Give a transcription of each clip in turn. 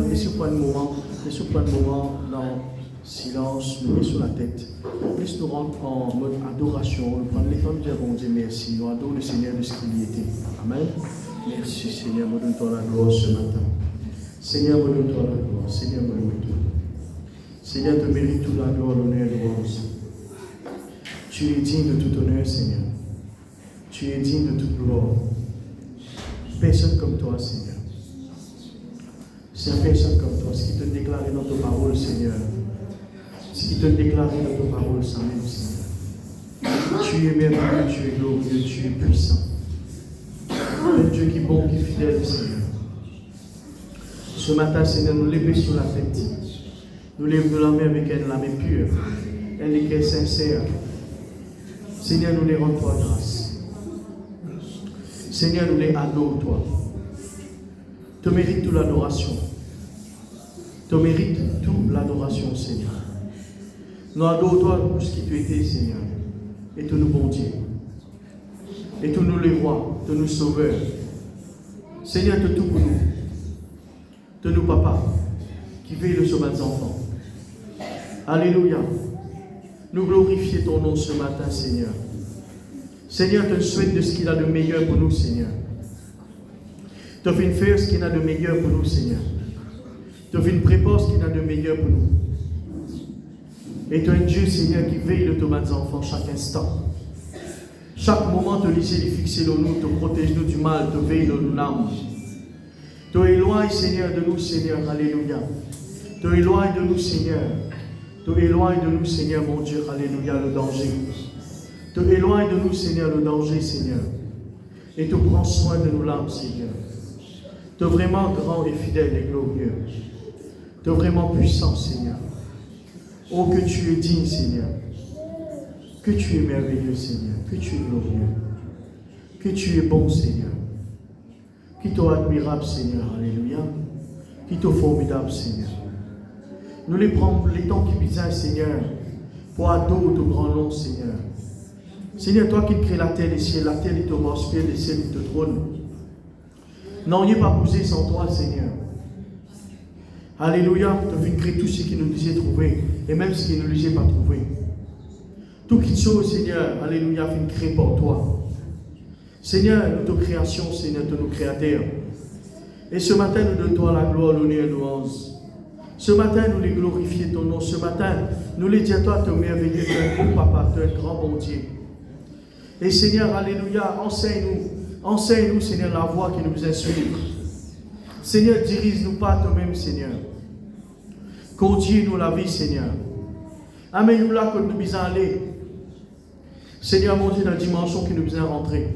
Laissez-nous prendre un moment dans silence, nous mettons sur la tête. Laisse-nous rentrer en mode adoration, nous prendre le temps de dire bon Dieu merci, nous adorons le Seigneur de ce qu'il y était. Amen. Merci Seigneur, me donne-toi la gloire ce matin. Seigneur, me donne-toi la gloire. Seigneur, me donne-toi. Seigneur, te mérite toute la gloire, l'honneur et louange. Tu es digne de tout honneur, Seigneur. Tu es digne de toute gloire. Personne comme toi, Seigneur. C'est personne comme toi. Ce qui te déclarait dans ta parole, Seigneur. Ce qui te déclarait dans ta parole, ça même, Seigneur. Tu es merveilleux, tu es glorieux, tu es puissant. Un Dieu qui est bon, qui est fidèle, Seigneur. Ce matin, Seigneur, nous lèvons sur la tête. Nous lèvons la main avec elle, la main pure. Elle est sincère. Seigneur, nous les rendons toi grâce. Seigneur, nous les adorons toi. Tu mérites toute l'adoration. Tu mérites toute l'adoration, Seigneur. Nous adorons toi pour ce qui tu étais, Seigneur. Et tous nos bons dieux. Et tous nous les rois, tous nous sauveurs. Seigneur, tu tout pour nous. De nos papas qui veillent le sauver des enfants. Alléluia. Nous glorifions ton nom ce matin, Seigneur. Seigneur, te souhaite de ce qu'il a de meilleur pour nous, Seigneur. Tu viens faire ce qu'il a de meilleur pour nous, Seigneur. Tu viens préparer ce qu'il a de meilleur pour nous. Et tu es un Dieu, Seigneur, qui veille le sauver des enfants chaque instant. Chaque moment, te laisser les fixer dans nous, te protège nous du mal, te veille dans nos âmes. Tu éloignes, Seigneur, de nous, Seigneur. Alléluia. Tu éloignes de nous, Seigneur. Tu éloignes de nous, Seigneur, mon Dieu. Alléluia, le danger. Tu éloignes de nous, Seigneur, le danger, Seigneur. Et tu prends soin de nous l'âme, Seigneur. Tu es vraiment grand et fidèle et glorieux. Tu es vraiment puissant, Seigneur. Oh, que tu es digne, Seigneur. Que tu es merveilleux, Seigneur. Que tu es glorieux. Que tu es bon, Seigneur. Qui t'est admirable, Seigneur, alléluia. Qui t'est formidable, Seigneur. Nous les prenons les temps qui besoin, Seigneur, pour adorer ton grand nom, Seigneur. Seigneur, toi qui crées la terre et les ciels, la terre est au morceau, les ciels est au trône. Non, il n'est pas bougé sans toi, Seigneur. Alléluia, tu as vu créer tout ce qui nous disait trouver, et même ce qui ne nous disait pas trouver. Tout qui chose, Seigneur, alléluia, fait créer pour toi. Seigneur, notre création, Seigneur, de nos créateurs. Et ce matin, nous donnons la gloire, l'honneur et louange. Ce matin, nous les glorifions ton nom. Ce matin, nous les disons, toi, tu es merveilleux, tu es un bon papa, tu es un grand bon Dieu. Et Seigneur, alléluia, enseigne-nous, Seigneur, la voie qui nous insulte. Seigneur, dirige-nous pas toi-même, Seigneur. Conduis-nous la vie, Seigneur. Amène-nous là que nous devons aller. Seigneur, mon Dieu, dans la dimension qui nous besoin rentrer.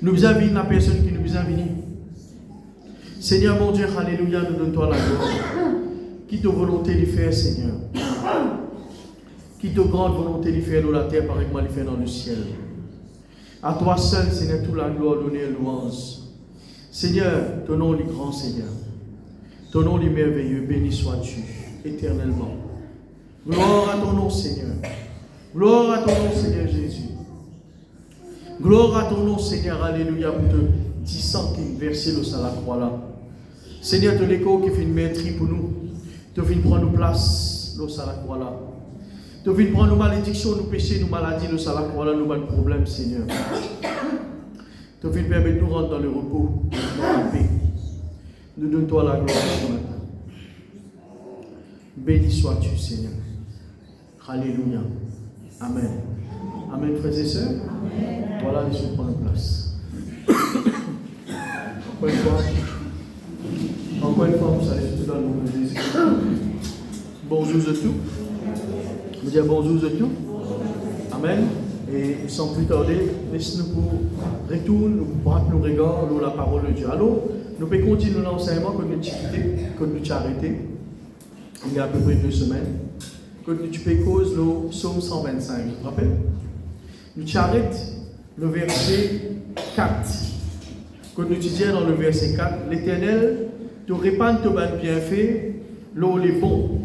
Nous besoin venir la personne qui nous besoin venir. Seigneur, mon Dieu, alléluia, nous donne-toi la gloire. Qui te volonté de faire, Seigneur. Qui te grande volonté de faire dans la terre, pareil que moi, de faire dans le ciel. À toi seul, Seigneur, toute la gloire, l'honneur et louange. Seigneur, ton nom est grand, Seigneur. Ton nom est merveilleux, béni sois-tu éternellement. Gloire à ton nom, Seigneur. Gloire à ton nom, Seigneur Jésus. Gloire à ton nom, Seigneur, alléluia, pour te disant qui versé le à la croix là. Seigneur, ton écho qui fait une maîtrise pour nous. Tu viens prendre nos places, le à la croix là. Tu viens prendre nos malédictions, nos péchés, nos maladies, le à la croix là, nos problèmes, Seigneur. Tu viens permettre de nous rentrer dans le repos, dans la paix. Nous donne-toi la gloire ce matin. Béni sois-tu, Seigneur. Alléluia. Amen. Amen, frères et sœurs. Amen. Voilà, laissez-nous prendre place. Encore une fois, vous savez tout dans le nom de Jésus. Bonjour à tous. Vous dire bonjour à tous. Amen. Et sans plus tarder, laissez-nous pour retourner, nous braquer nos regards dans la parole de Dieu. Alors, nous pouvons continuer l'enseignement que nous avons arrêté il y a à peu près 2 semaines. Que tu peux cause le psaume 125. Vous vous rappelez? Nous arrêtons le verset 4. Quand nous disons dans le verset 4, l'Éternel te répand ton bienfait, l'eau est bon,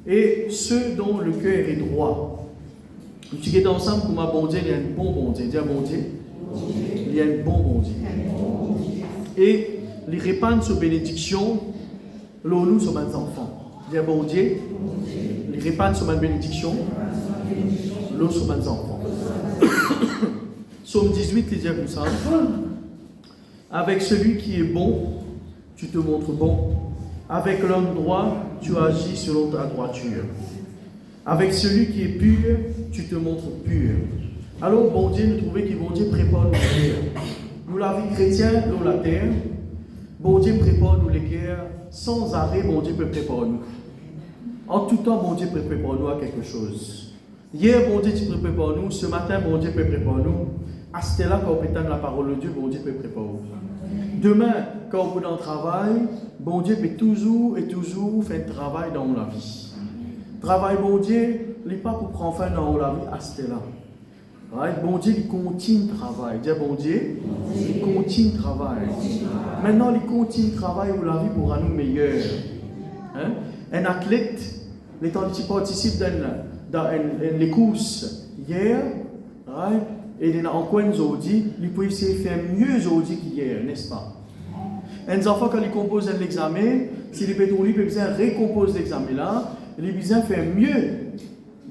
et ceux dont le cœur est droit. Nous disons ensemble comme un bon Dieu, il y a un bon Dieu. Dis un bon Dieu. Il y a un bon Dieu. Et il répand sa bénédiction Là, nous sommes des enfants. Dis bon Dieu, les répandent sur ma bénédiction. Là, nous sommes des enfants. Psaume 18, il dit comme ça. Avec celui qui est bon, tu te montres bon. Avec l'homme droit, tu agis selon ta droiture. Avec celui qui est pur, tu te montres pur. Alors, bon Dieu, nous trouvons que bon Dieu prépare nos guerres. Nous, la vie chrétienne, nous, la terre, bon Dieu prépare nous les guerres. Sans arrêt, bon Dieu peut préparer nous. En tout temps, bon Dieu peut préparer nous à quelque chose. Hier, bon Dieu, tu peux préparer nous. Ce matin, bon Dieu peut préparer nous. À ce là quand on pétane la parole de Dieu, bon Dieu peut préparer nous. Demain, quand on est dans le travail, bon Dieu peut toujours et toujours faire un travail dans la vie. Travail, bon Dieu, il n'est pas pour prendre fin dans la vie à ce là. Right? Bon Dieu, il continue le travail. Dis bon Dieu, il continue le travail. Maintenant, il continue le travail où la vie pourra nous meilleure. Hein? Un athlète, les temps qui participe dans les courses hier, right? Et il a encore aujourd'hui, il peut essayer de faire mieux aujourd'hui qu'hier, n'est-ce pas? Un enfant, quand il compose un examen, s'il est pétrolier, il peut bien récomposer l'examen là, il a besoin de faire mieux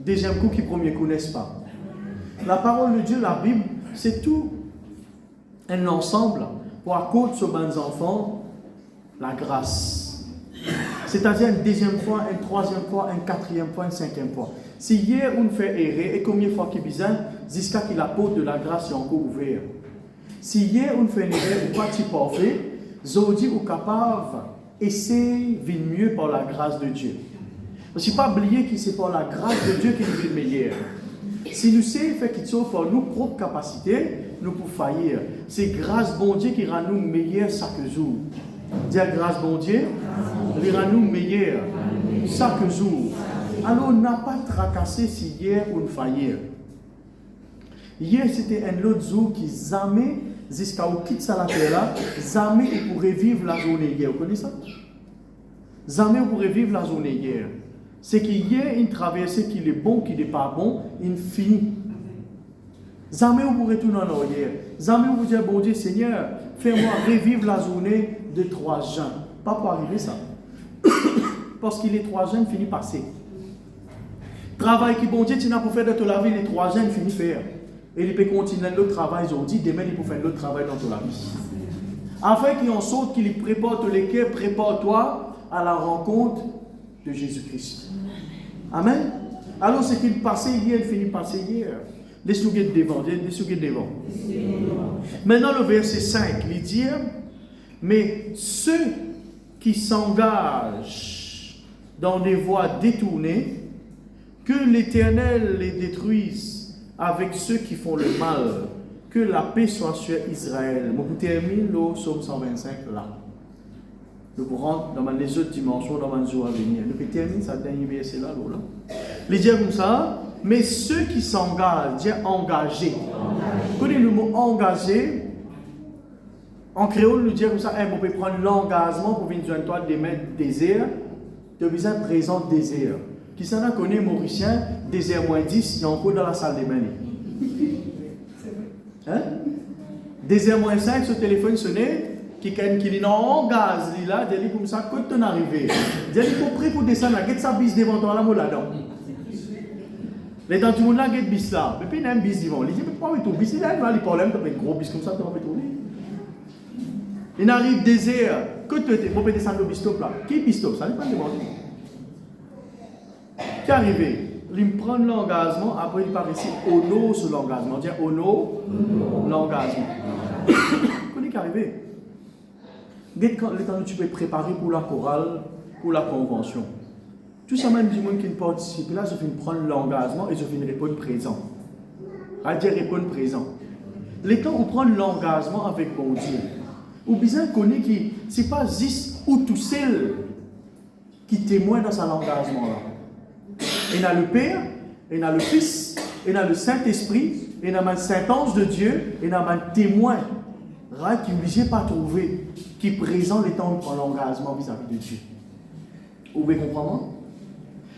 deuxième coup que premier coup, n'est-ce pas? La parole de Dieu, la Bible, c'est tout un ensemble pour accorder sur les enfants la grâce. C'est-à-dire une deuxième fois, une troisième fois, une quatrième fois, une cinquième fois. Si hier on fait errer, et combien de fois qu'il besoin, jusqu'à qu'il apporte de la grâce est encore ouvert. Si hier on fait une erreur ou pas parfait, aujourd'hui on est capable d'essayer de vivre mieux par la grâce de Dieu. Il ne faut pas oublier que c'est par la grâce de Dieu qu'il vit meilleur. Si nous savons faire quelque chose pour nos propres capacités, nous pouvons faillir. C'est grâce bon Dieu qui rend nous meilleurs chaque jour. Dire grâce bon Dieu, il rend nous meilleurs chaque jour. Alors on n'a pas tracassé si hier on faillir. Hier c'était un autre jour qui jamais, jusqu'à où quitte ça la terre là, jamais il pourrait vivre la journée hier. Vous connaissez ça? Jamais il pourrait vivre la journée hier. C'est qu'hier, une traversée qui est bon, qui n'est pas bon, il finit. Jamais vous pourrez tourner en arrière. Jamais vous dire, bon Dieu, Seigneur, fais-moi revivre la journée de 3 juin. Pas pour arriver ça. Parce qu'il est 3 juin, finit passer. Travail qui, bon Dieu, tu n'as pas fait de te laver les 3 juin, finit faire. Et il peut continuer l'autre travail aujourd'hui, demain il peut faire l'autre travail dans ton vie. Afin qu'il en sorte qu'il prépare les cœurs, prépare-toi à la rencontre de Jésus-Christ. Amen. Alors ce qu'il passait hier, il finit passer hier. Laisse-nous guetter devant. Maintenant le verset 5, il dit, mais ceux qui s'engagent dans des voies détournées, que l'Éternel les détruise avec ceux qui font le mal, que la paix soit sur Israël. Je termine le psaume 125 là. Nous rentrons dans les autres dimensions, dans les jours à venir. Nous terminons ça dernier verset là. Il dit comme ça, mais ceux qui s'engagent, dit engagés. Connaissez le mot engagé? En créole, nous dit comme ça, on peut prendre l'engagement pour venir joindre toi des mains désert, tu as besoin de présent désert. Qui s'en a connu Mauricien, désert moins 10, il y a encore dans la salle des mains. Hein? Désert moins 5, ce téléphone sonnait. Qui est en gaz, il a dit comme ça, quand on arrive, il dit pour prêt pour descendre, il y a sa bise devant toi, là, là-dedans. Les temps du monde là, il y a bis là, mais puis il y a un bis devant. Il dit, mais pourquoi ton bis, il a un problème, tu as un gros bis comme ça, tu vas tourner. Il arrive désert, que tu es, pour descendre le bis stop là. Qui est bis stop? Ça n'est pas demandé. Qui est arrivé? Il prend l'engagement, après il part ici, honor sur l'engagement. Dire honor, l'engagement. Quand il est arrivé? Dès que le temps où tu peux préparer pour la chorale, pour la convention. Tout ça même du monde qui ne participe là, je viens prendre l'engagement et je viens répondre présent. À dire répondre présent. Les temps où prendre l'engagement avec bon Dieu, ou bien connaître que ce n'est pas juste ou tout seul qui témoigne dans son engagement là. Il y a le Père, il y a le Fils, il y a le Saint-Esprit, il y a un Saint-Ange de Dieu, il y a un témoin. Qui ne pas trouver, qui présente les temps pour l'engagement vis-à-vis de Dieu. Vous pouvez comprendre?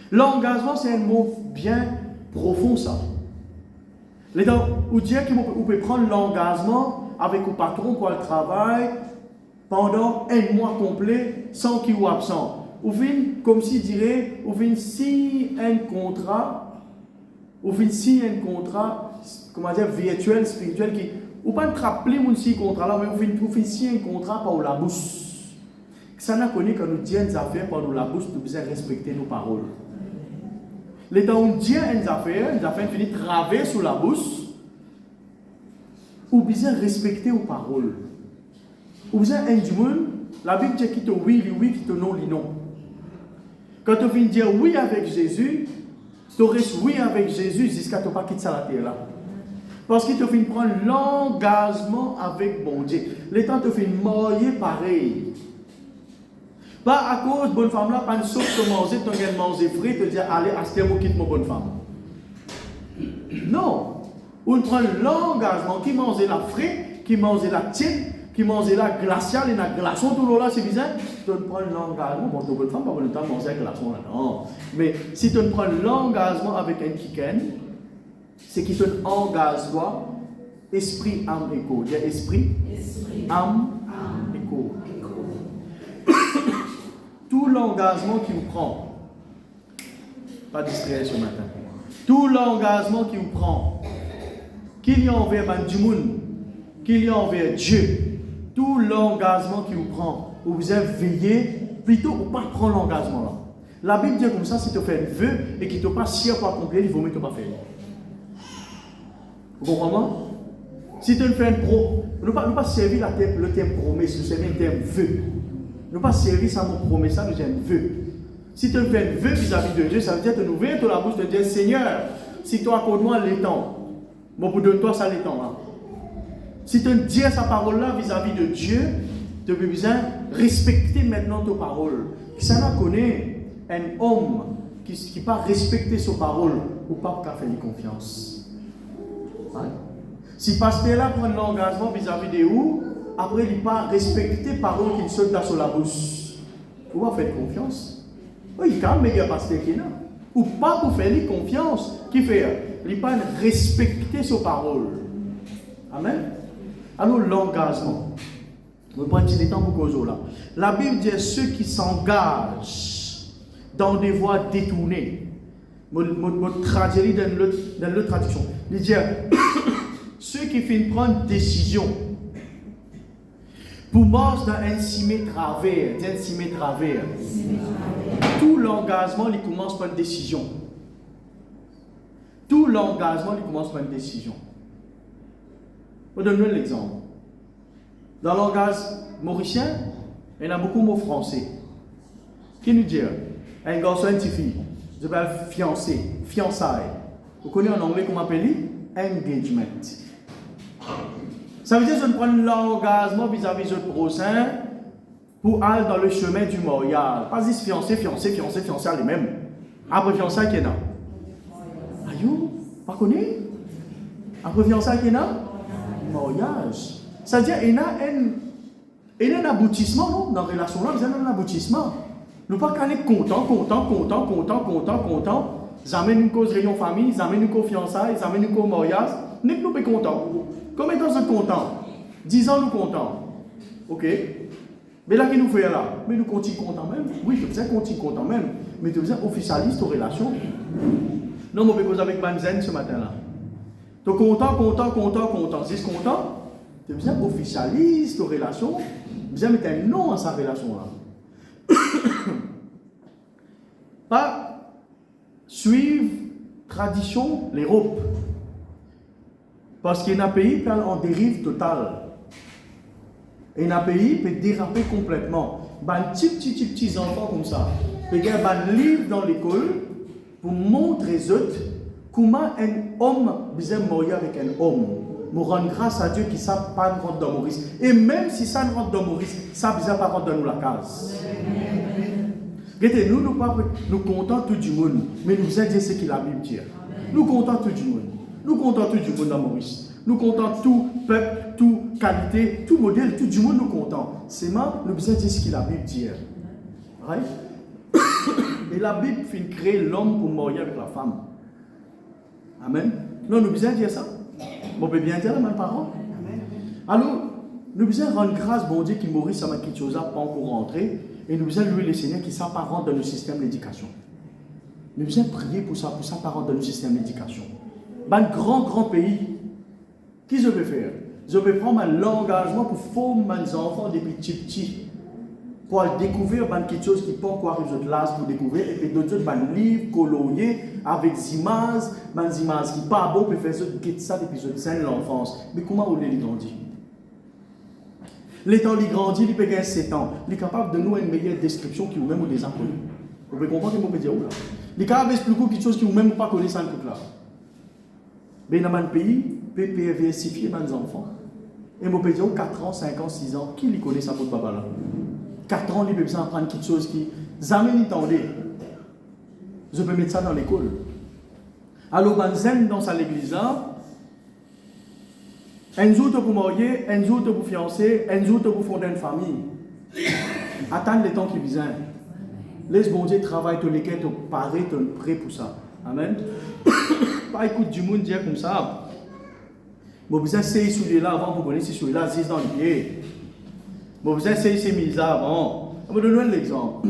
L'engagement, c'est un mot bien profond, ça. Les temps où Dieu vous pouvez prendre l'engagement avec le patron pour le travail pendant un mois complet sans qu'il soit absent. ou vient, comme s'il dirait, ou vient signer un contrat, comment dire, virtuel, spirituel, qui, ou pas te rappeler mon si contrat là, mais ou vient signer un contrat par la bouche. Ça n'a connu quand nous disons des affaires par la bouche, nous devons respecter nos paroles. Les temps où nous disons des affaires finissent traverser sous la bouche, ou bien respecter nos paroles. Ou bien un du monde, la Bible dit qu'il te oui, qui te non, non. Quand tu viens dire oui avec Jésus, tu restes oui avec Jésus jusqu'à ce que tu ne pas quitter la terre là. Parce qu'il te fait prendre l'engagement avec bon Dieu. Les temps te fait mourir pareil. Pas à cause de bonne femme là, pas une sauce de manger, tu as manger frais, te dire allez, à ce moment quitte mon bonne femme. Non. On prend l'engagement qui mange la frais, qui mange la tienne, qui mange la glaciale et la glaçon, tout le là, c'est bizarre. Tu prends l'engagement, bon, ton bonne femme, pas le temps de manger la glaçon là, non. Mais si tu prends l'engagement avec un kiken, c'est qui te engage toi, esprit, âme et corps. Dis esprit, âme et corps. Tout l'engagement qu'il prend, pas distrait ce matin, tout l'engagement qu'il prend, qu'il y a envers Bandumoun, qu'il y a envers Dieu, tout l'engagement qu'il prend, vous avez veillé, plutôt ou pas prendre l'engagement là. La Bible dit comme ça, si tu fais un vœu et qu'il ne t'a pas sûr pour accomplir, il vaut mieux que tu ne pas faire. Vous comprenez? Si tu fais un pro, ne pas servir le terme promesse, nous servir le terme vœu. Ne pas servir ça mon promesse, ça nous dit un vœu. Si tu fais un vœu vis-à-vis de Dieu, ça veut dire que tu ouvrir la bouche, te dire Seigneur, si toi accorde-moi l'étang, bon pour donner toi ça l'étang là. Si tu dis sa parole là vis-à-vis de Dieu, tu as besoin de respecter maintenant tes paroles. Ça n'a connaît un homme qui n'a pas respecté ses paroles ou pas faire confiance. Hein? Si pasteur là prend l'engagement vis-à-vis de vous, après il n'a pas respecté les paroles qu'il saute sur la bouche, vous va faire confiance. Oui, il y a un meilleur pasteur qui est là. Ou pas pour faire confiance, qui fait, il n'a pas respecté ses paroles. Amen. Alors l'engagement. Je prends un petit temps pour causer là. La Bible dit ceux qui s'engagent dans des voies détournées. Je traduis dans l'autre traduction. Il dit ceux qui finissent prendre une décision pour marcher dans un cimé travers. Tout l'engagement, il commence par une décision. Tout l'engagement, il commence par une décision. Je vais donner l'exemple. Dans le langage mauricien, il y a beaucoup de mots français. Qui nous dit un garçon et une fille, je vais fiancé, fiançailles. Vous connaissez en anglais comment on appelle engagement. Ça veut dire que je prends l'engagement vis-à-vis de prochain pour aller dans le chemin du mariage. Pas juste fiancé, les mêmes. Après fiançailles, qui est là? Aïe, pas connu? Après fiançailles, qui est là? Mariage. C'est-à-dire qu'il y a un aboutissement, non? Dans la relation là, il y a un aboutissement. Nous ne pouvons pas être content. Jamais nous cause réunion famille, jamais nous cause fiançailles, jamais nous cause mariage. Nous ne sommes pas contents. Combien de temps nous sommes contents? 10 ans nous contents. Ok? Mais là, qu'est-ce que nous faisons là? Mais nous continuons contents même. Oui, je faisais continuer contents même. Mais tu faisais officialiste aux relations. Non, je vais causer avec Banzen ce matin là. Tu es content. Si tu es content, tu es officialiste aux relations. Tu mettre un nom à sa relation là. Pas suivre tradition, l'Europe. Parce qu'il y a un pays qui est en dérive totale. Et un pays peut déraper complètement. Les petits enfants comme ça, il y a un livre dans l'école pour montrer aux autres comment un homme peut mourir avec un homme. Nous rendons grâce à Dieu qui ne sait pas rentrer dans Maurice. Et même si ça ne rentre dans Maurice, ça ne peut pas rentrer dans nous la case. Regardez, nous comptons tout du monde, mais nous disons ce que la Bible dit. Nous comptons tout du monde. Nous comptons tout du monde dans Maurice. Nous comptons tout peuple, toute qualité, tout modèle, tout du monde nous comptons. C'est moi, nous disons ce que la Bible dit. Right? Et la Bible fait créer l'homme pour mourir avec la femme. Amen. Non, nous disons dire ça. On peut bien dire, mes parents. Alors, nous devons rendre grâce, bon Dieu, qui Maurice, ça m'a quelque chose, pas encore rentré. Et nous devons louer le Seigneur qui s'apparente dans le système d'éducation. Nous devons prier pour ça, pour s'apparente dans le système d'éducation. Dans un grand pays, qu'est-ce que je peux faire? Je peux prendre l'engagement pour former mes enfants depuis petits. Pour découvrir quelque chose qui peut encore arriver de classe pour découvrir. Et puis d'autres des livres coloriés avec des images qui ne sont pas bonnes pour faire ça depuis l'enfance. Mais comment on les grandit? L'étant il grandit, il peut gagner 7 ans. Il est capable de nous une meilleure description qui vous-même des inconnus. Vous pouvez comprendre ce que je veux dire là. Il est capable d'expliquer quelque chose qui vous-même pas connaissez ça là. Mais dans un pays, il peut versifier les enfants. Et je peux dire 4 ans, 5 ans, 6 ans, qui les connaît ça pour papa là? 4 ans, il peut besoin apprendre quelque chose qui jamais n'entendait. Je peux mettre ça dans l'école. Alors, dans l'église là, un jour pour marier, un jour pour fiancer, un jour pour fonder une famille. Attendre le temps qui vient. Laisse bon Dieu travailler ton équipe, te parer, te prêt pour ça. Amen. Pas écoute du monde dire comme ça. Bon, vous essayez celui-là avant pour connaître celui-là, 6 dans le pied. Bon, vous essayez ces mises avant. Je vais vous donner l'exemple.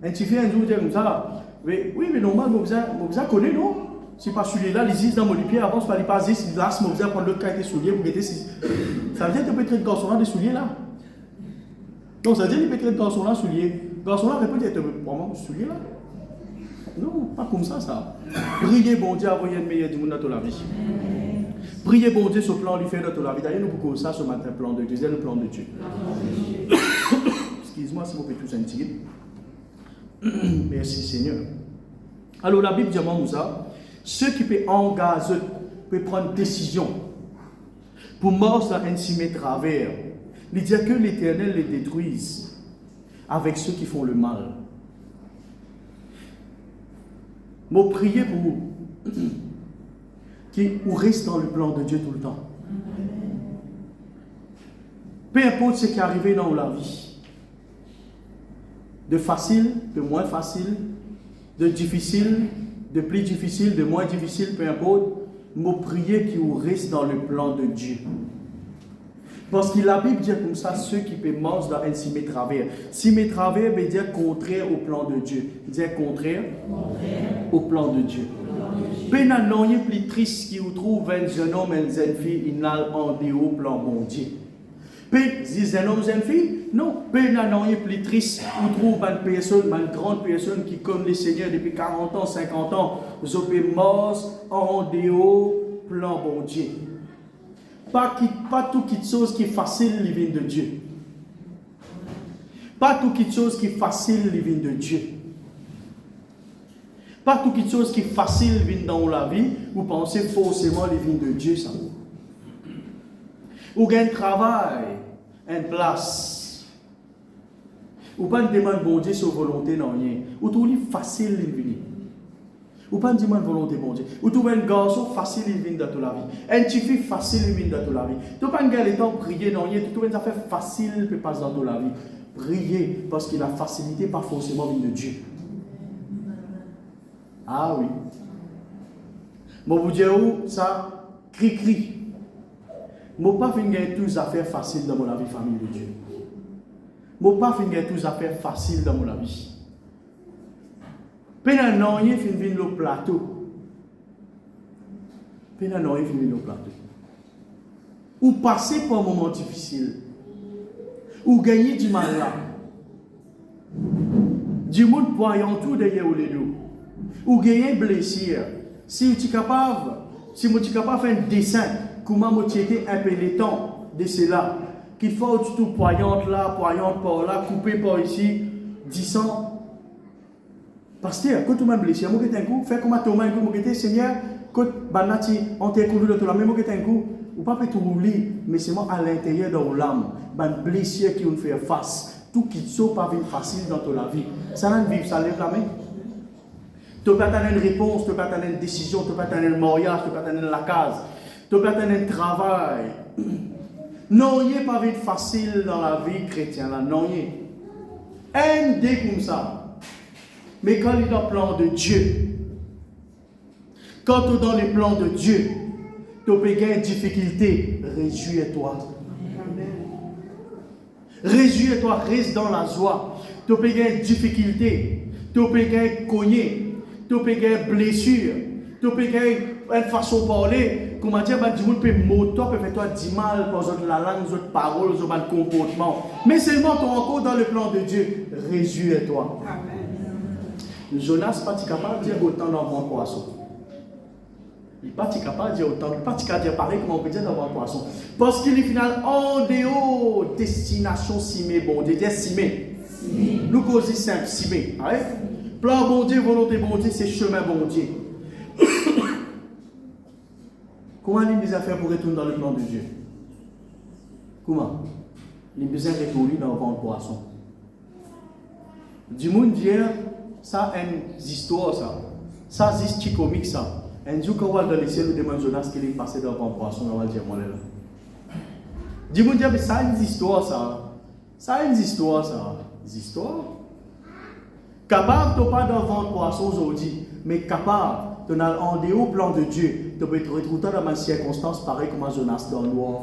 Un petit fait un jour dire comme ça. Mais, oui, mais normalement, vous connaissez, non? Si pas celui-là, les 6 dans mon pied, avant, je ne pas 10 glaces, mais vous prendre l'autre qualité de soulier pour guetter 6. Ça veut dire que tu peux traiter garçon-là des souliers là. Donc, ça veut dire que tu peux traiter garçon-là souliers. Garçon-là répond que tu peux prendre souliers là. Non, pas comme ça. Priez, bon Dieu, envoyez le meilleur du monde dans toute la vie. Priez, bon Dieu, sur le plan du fait dans toute la vie. D'ailleurs, nous pouvons ça ce matin, le plan de Dieu. C'est le plan de Dieu. Excuse-moi si vous pouvez tous sentir. Merci Seigneur. Alors, la Bible dit à ça. Ceux qui peuvent engager, peuvent prendre décision pour mort ça ainsi met travers. Il dit que l'Éternel les détruise avec ceux qui font le mal. Moi, priez pour vous qui reste dans le plan de Dieu tout le temps. Peu importe ce qui est arrivé dans la vie, de facile, de moins facile, de difficile, de plus difficile, de moins difficile, peu importe, moi prier qui reste dans le plan de Dieu. Parce que la Bible dit comme ça, ceux qui peuvent manger dans un cimé travers. Cimé travers veut dire contraire au plan de Dieu. Dire contraire au plan de Dieu. Pénan non y plus triste qui vous trouve un jeune homme et une jeune fille, il n'a en déo plan bon Dieu. Si un homme et une fille, non. Pénan non y plus triste, vous trouve une personne, une grande personne qui comme le Seigneur depuis 40 ans, 50 ans, vous avez mort en déo plan bon Dieu. Pas toute chose qui est facile, les vignes de Dieu. Pas toute chose qui est facile, les vignes de Dieu. Pas toute chose qui est facile, les vignes dans la vie, vous pensez forcément les vignes de Dieu, ça. Ou gain travail, une place. Ou pas une demande bon Dieu sur volonté, non rien. Ou tout est facile, les vignes. Ou pas une demande volonté bon Dieu. Ou tu veux un garçon facile, il vient dans toute la vie. Un petit fille facile, il vient dans toute la vie. Tu pas un gars le temps prier, non, tu trouves une affaire facile, il peut passer dans toute la vie. Prier, parce que la facilité, pas forcément vient de Dieu. Ah oui. Moi, vous dire où ça, cri. Moi, pas fin gagner toutes les affaires faciles dans mon vie, famille de Dieu. Moi, pas fin gagner toutes les affaires faciles dans mon vie. Pénan non, il fin venir le plateau. Pénan non, il fin venir le plateau. Ou passer par un moment difficile. Ou gagner du mal là. Du monde voyant tout derrière les deux. Ou gagner blessure. Si tu es capable, de faire un dessin, comment tu étais un peu le temps de cela, qu'il faut tout poignante là, poignante par là, couper par ici, 10 ans. Pasteur, quand tu m'as blessé, moi qui un coup, fais comme à Thomas, moi Seigneur, quand banati, on t'a couru de toi, même moi qui un coup, ou pas peut tout rouler, mais c'est moi à l'intérieur de l'âme, ban blessure qui on fait face, tout qui saute pas vite facile dans ta vie. Ça n'a vivre, ça lève la main. Tu peux pas attendre une réponse, tu peux pas attendre une décision, tu peux pas attendre un mariage, tu peux pas attendre la case, tu peux pas attendre un travail. Non, il n'est pas vite facile dans la vie chrétienne, là, non, il est. Un dé comme ça. Mais quand il est dans le plan de Dieu, quand tu es dans les plans de Dieu, tu peux gagner une difficulté, réjouis-toi. Réjouis-toi, reste dans la joie. tu peux gagner difficulté, tu peux gagner cogné, tu peux gagner blessure, tu peux gagner une façon de parler. Comment dire, du monde peut moto, peut faire toi 10 mal pour la langue, les paroles, les comportements. Mais seulement tu es encore dans le plan de Dieu. Réjouis-toi. Jonas n'est pas capable de dire autant dans mon poisson. Il n'est pas capable de dire autant. Il n'est pas capable de dire pareil comme on peut dire dans mon poisson. Parce qu'il est final en dehors destination simé. Bon Dieu, dire simé. Nous causons simple, simé. Plan bon Dieu, volonté bon Dieu, c'est chemin bon Dieu. Comment il a besoin de faire pour retourner dans le plan de Dieu? Comment? Il a besoin de retourner dans le ventre poisson. Du monde dire, ça a une histoire, ça. Ça, c'est comique, ça. Un jour, quand on va dans les cieux, nous demandons Jonas qu'il est passé dans le ventre poisson, on va dire, moi, là. Du monde dire, mais ça a une histoire, ça. Ça a une histoire, ça. Des histoires. Capable de pas dans le ventre poisson aujourd'hui, mais capable de aller en dehors plan de Dieu, de te retrouver dans une circonstance pareille comme Jonas dans le noir.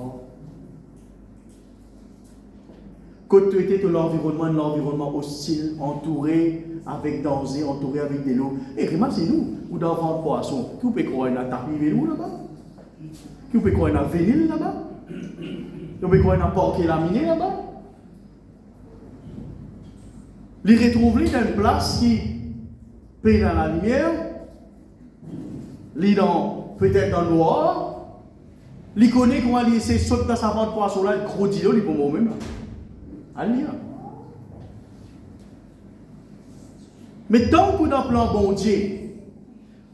Quand tu étais dans l'environnement hostile, entouré avec danger, entouré avec des lots. Et remarquez-nous, ou dans le ventre poisson, qui peut croire un tapis vélo là-bas? Qui peut croire un vinyle là-bas? Qui peut croire un porc laminé là-bas? Les retrouver dans une place qui paye dans la lumière, peut-être dans le noir, il connaît comment il essaie de sauter dans sa vente poisson là, il gros dilo, il peut moi-même. Allez. Mais tant que dans le plan bon Dieu,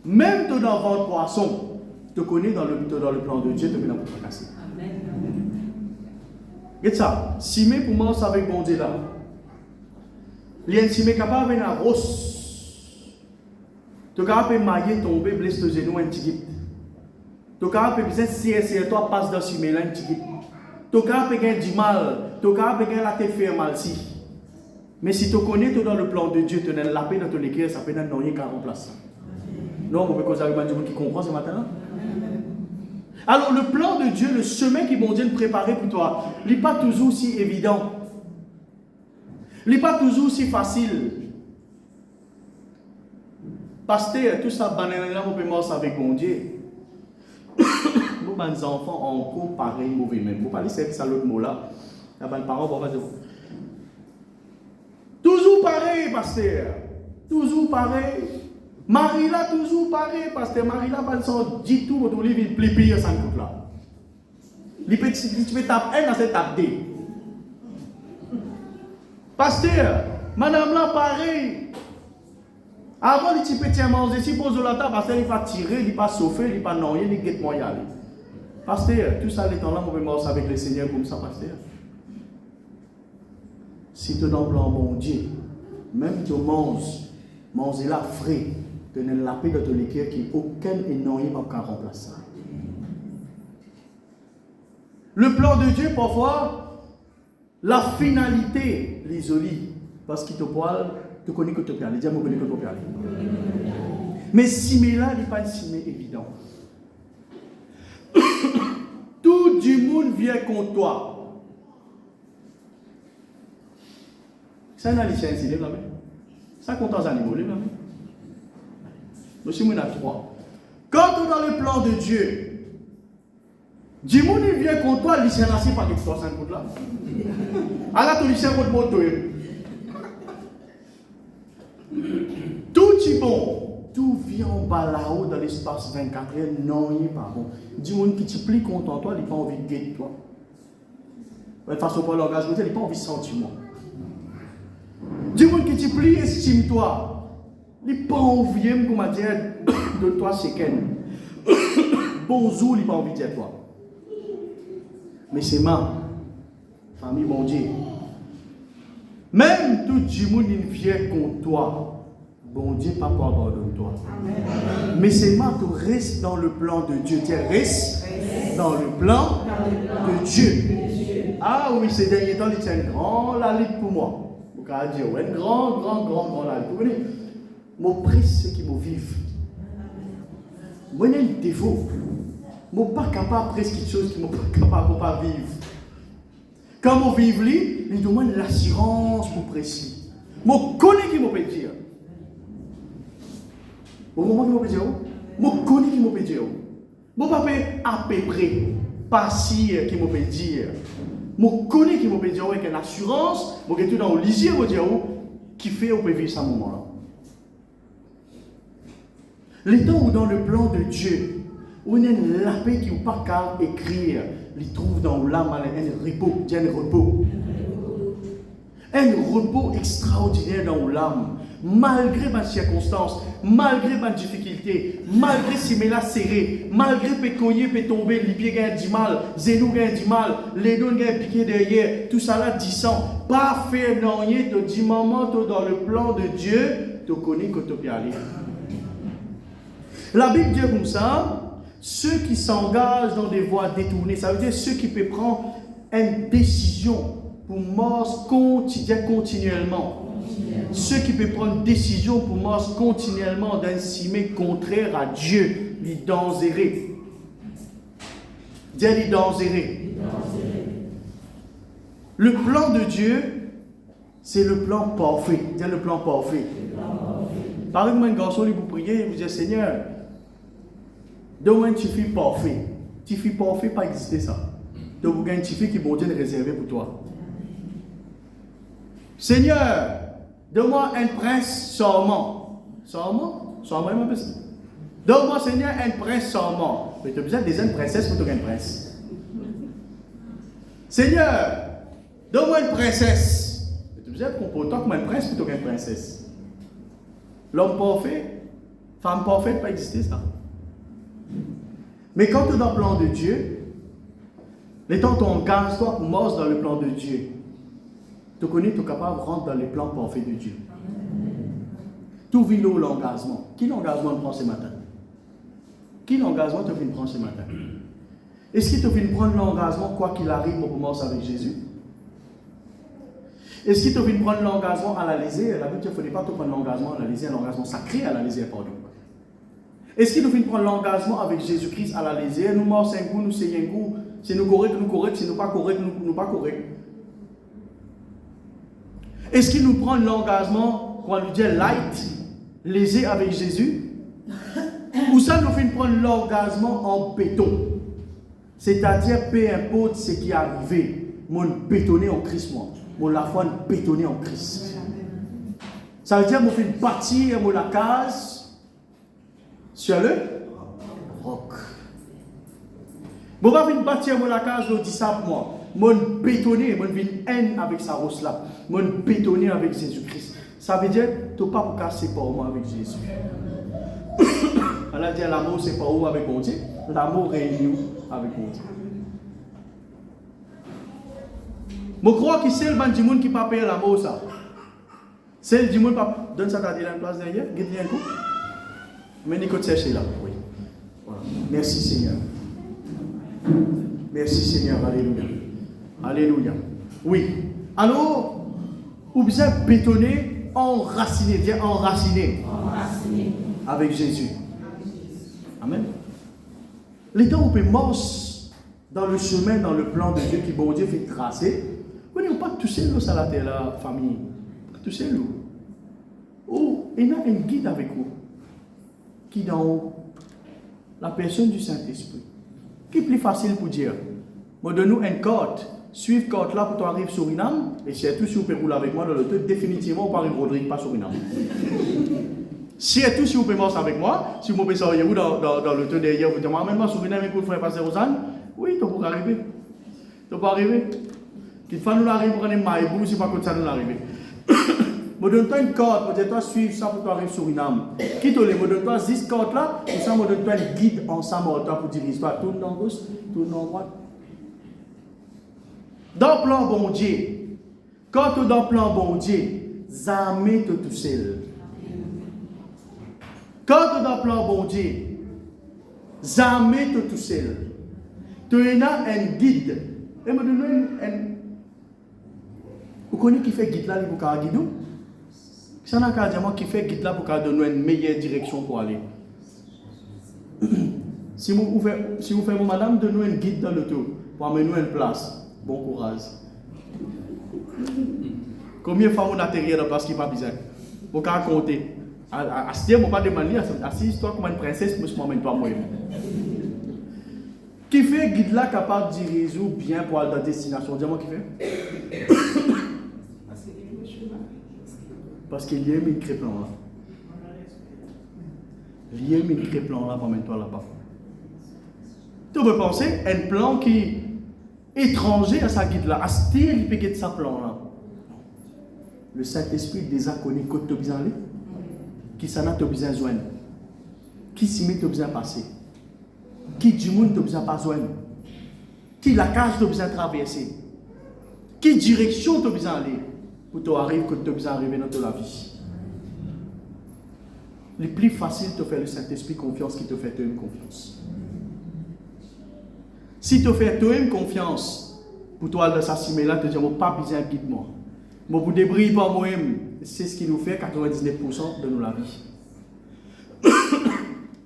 même dans la vente poisson, tu connais dans le plan de Dieu, tu peux pas casser. Regarde ça, si mais pour moi, c'est avec bon Dieu là. Les intimés capables de venir rosse. Tu es capable de mailler, tomber, blesser tes genoux un petit peu. Tu es capable de dire si toi passe dans ce là un petit peu. Tu es capable de gagner du mal. Tu es capable de gagner la tête faire mal si. Mais si tu connais tout dans le plan de Dieu, tu as la paix dans ton écrire, ça peut être non rien qu'à remplacer. Non, on peut causer avec du monde qui comprend ce matin. Alors le plan de Dieu, le chemin qui bon Dieu préparé pour toi, il n'est pas toujours si évident. Il n'est pas toujours si facile. Pasteur, tout ça, on peut manger avec bon Dieu. Nous, les enfants, encore pareil, mauvais même. Vous parlez de ce l'autre mot-là. Les parents vont dire. Toujours pareil, pasteur. Toujours pareil. Marie là, toujours pareil, pasteur. Marie là, elle dit tout, votre livre, il plie pire sans coup là. Tu peux taper 1 dans cette tape 2. Pasteur, madame là, pareil. Avant, les petits petits manger, si pose la table, pasteur, il va tirer, il va sauver, il va noyer, il va moyen aller. Pasteur, tout ça, les temps là, on peut manger avec le Seigneur comme ça, pasteur. Si tu es dans le plan bon Dieu, même tu manges là frais, tu as la paix de ton équerre qui aucun énorme ne peut remplacer. Le plan de Dieu, parfois, la finalité, l'isolie, parce qu'il te parle, tu connais que tu peux aller. Dis-moi, connais que tu peux aller. Mais si mais là, il n'est pas un si mais évident. Tout du monde vient contre toi. Ça n'a pas c'est là, ça compte en animaux, là. Nous sommes à 3. Quand tu es dans le plan de Dieu, du monde vient contre toi, il s'est lancé par les 300 coups là. Alors tu lui sais votre moto. Tout est bon. Tout vient en bas là-haut dans l'espace 24 heures. Non, il n'est pas bon. Du monde qui te plie contre toi, il n'a pas envie de guetter toi. De toute façon, pour le langage, il n'a pas envie de sentiment. Du monde qui te plie, estime-toi. Il n'a pas envie, comment dire, de toi, c'est qu'elle. Bonjour, il n'a pas envie de dire toi. Mais c'est ma famille, mon Dieu. Même tout le monde vient contre toi. Bon Dieu, pas pour abandonner toi. Mais c'est moi qui reste dans le plan de Dieu. Tu restes dans le plan de Dieu. Ah oui, ces derniers temps, il y a une grande lalite pour moi. Vous pouvez dire, ouais, une grande lalite. Vous voyez, mon prix, c'est qui me vivent. Moi, j'ai un défaut. Je ne suis pas capable de presque quelque chose qui ne suis pas capable de pas vivre. Quand je vis, il demande l'assurance pour précis. Je connais qui me peut dire. Au moment qui me peut dire, je connais qui me peut dire. Je ne peux pas à peu près, pas si qui me peut dire. Je connais qui me peut dire avec une assurance, je suis dans le lisier, je dire qui fait au peut vivre ce moment-là. Les temps où dans le plan de Dieu, où il y a une paix qui n'est pas qu'à écrire, il trouve dans l'âme un repos, un repos. Un repos extraordinaire dans l'âme. Malgré ma circonstance, malgré ma difficulté, malgré si mes là serré, malgré pécoyer, peut tomber, les pieds gagnent du mal, zénou gagne du mal, les deux gagnent piqué derrière, tout ça là disant, pas faire non rien, te dis maman, tu dans le plan de Dieu, tu connais que tu peux aller. La Bible dit comme ça, ceux qui s'engagent dans des voies détournées, ça veut dire ceux qui peuvent prendre une décision pour mort continuellement. Ceux qui peuvent prendre une décision pour mort continuellement d'un cimé contraire à Dieu, les dangereux. Dis les dangereux. Le plan de Dieu, c'est le plan parfait. Dis le plan parfait. Par exemple, un garçon, il vous priez, il vous dit Seigneur, donne-moi un petit fille parfait. Petit fille parfait, pas exister ça. Donc vous gagnez un petit fille qui est bon Dieu réservé pour toi. Seigneur, donne-moi un prince charmant. Charmant? Charmant, il m'appelle ça. Donne-moi, Seigneur, un prince charmant. Mais tu as besoin des une princesse pour te gagner un prince. Seigneur, donne-moi une princesse. Mais tu as besoin de comportement comme un prince pour te gagner une princesse. L'homme parfait, femme parfaite, pas exister ça. Mais quand tu es dans le plan de Dieu, les temps ton engage-toi pour marcher dans le plan de Dieu. Tu connais, tu es capable de rentrer dans les plans parfaits de Dieu. Tout vit l'engagement. Qui l'engagement prend ce matin? Qui l'engagement te vient prendre ce matin? Est-ce qu'il te vient prendre l'engagement quoi qu'il arrive pour commencer avec Jésus? Est-ce qu'il te vient prendre l'engagement à la lisière? La Bible ne faut pas te prendre l'engagement à la lisière, l'engagement sacré à la lisière, pardon. Est-ce qu'il te vient prendre l'engagement avec Jésus-Christ à la lisière? Nous morts 5 coups, nous c'est un coup. Si nous correct, nous correct. Si nous pas correct, nous pas correct. Est-ce qu'il nous prend l'engagement, qu'on lui dit light, léger avec Jésus? Ou ça nous fait prendre l'engagement en béton? C'est-à-dire, peu importe ce qui est arrivé, mon bétonné en Christ, moi. Mon la foi bétonné en Christ. Ça veut dire, mon fait bâtir mon la case sur le roc. Mon va venir bâtir mon la case, je dis ça pour moi. Mon bétonné, mon vin haine avec sa rose là. Mon bétonné avec Jésus-Christ. Ça veut dire, tu n'as pas pour casser par moi avec Jésus. Elle a dit, l'amour, c'est pas où avec mon Dieu. L'amour réunit avec mon Dieu. Je crois que c'est le ban du monde qui ne peut pas payer l'amour, ça. C'est le du monde qui donne ça à la place derrière. Guide un coup. Mais Nico cherche là. Oui. Voilà. Merci Seigneur. Merci Seigneur. Alléluia. Alléluia. Oui. Alors, vous besoin bétonner, enraciner. Dire enraciner. Enraciner. Avec Jésus. Amen. Les temps où on peut marcher dans le chemin, dans le plan de Dieu qui bon Dieu fait tracer. Vous n'avez pas touché l'eau à la terre, la famille. Pas touché l'eau. Oh, il y a un guide avec vous. Qui d'en haut? La personne du Saint-Esprit. Qui est plus facile pour dire? Moi, donne-nous une carte. Suive carte là pour t'arriver sur Suriname. Et surtout, si vous pouvez rouler avec moi dans le truc, définitivement, on parle de Rodrigue, pas Suriname. Surtout, si vous pouvez marcher avec moi, si vous pouvez sortir dans le truc derrière, vous dites, moi, même Suriname, il faut faire passer aux ânes. Oui, tu peux arriver. Tu peux arriver. Qu'il faut nous arriver pour aller maïbou, si pas comme ça nous arriver. Je donne-toi une carte, je donne-toi suivre ça pour t'arriver sur une âme. Qui te je donne-toi 10 cartes là, et ça, je donne-toi un guide ensemble pour dire l'histoire. Tourne dans gauche, tourne dans droite. Dans le plan bon Dieu, quand tu es dans le plan bon Dieu, jamais tu es tout seul. Quand tu es dans le plan bon Dieu, jamais tu es tout seul. Tu as un guide. Et je donne un. Vous connaissez qui fait guide là, pour faire guide? C'est un académien qui fait guide là pour donner une meilleure direction pour aller. Si vous faites mon madame, donnez-nous un guide dans le tour pour amener une place. Bon courage. Combien de fois on atterrit dans la place qui n'est pas bizarre? Vous pouvez compter. À ce temps, je ne pas demander à cette histoire comme une princesse, mais je m'emmène pas moi. Qui fait guide là capable de diriger bien pour aller dans la destination? Dis-moi qui fait? Parce qu'il y a une créplan là. Il y a une créplan là, promène-toi là-bas. Tu peux penser à un plan qui est étranger à sa guide là. À ce temps, il peut guider sa plan là. Le Saint-Esprit déjà connaît que tu as besoin d'aller. Qui s'en a tu as besoin de joindre. Qui s'y met tu as besoin de passer. Qui du monde tu as besoin de pas joindre. Qui la cage tu as besoin de traverser. Qui direction tu as besoin d'aller. Pour que tu arrives que tu as besoin d'arriver dans ta vie. Le plus facile de faire le Saint-Esprit confiance qui te fait toi-même confiance. Si tu fais toi-même confiance, pour toi dans sa cime là, tu dis, pas besoin de guide-moi. Moi, pour débrouiller par moi-même, c'est ce qui nous fait 99% de la vie.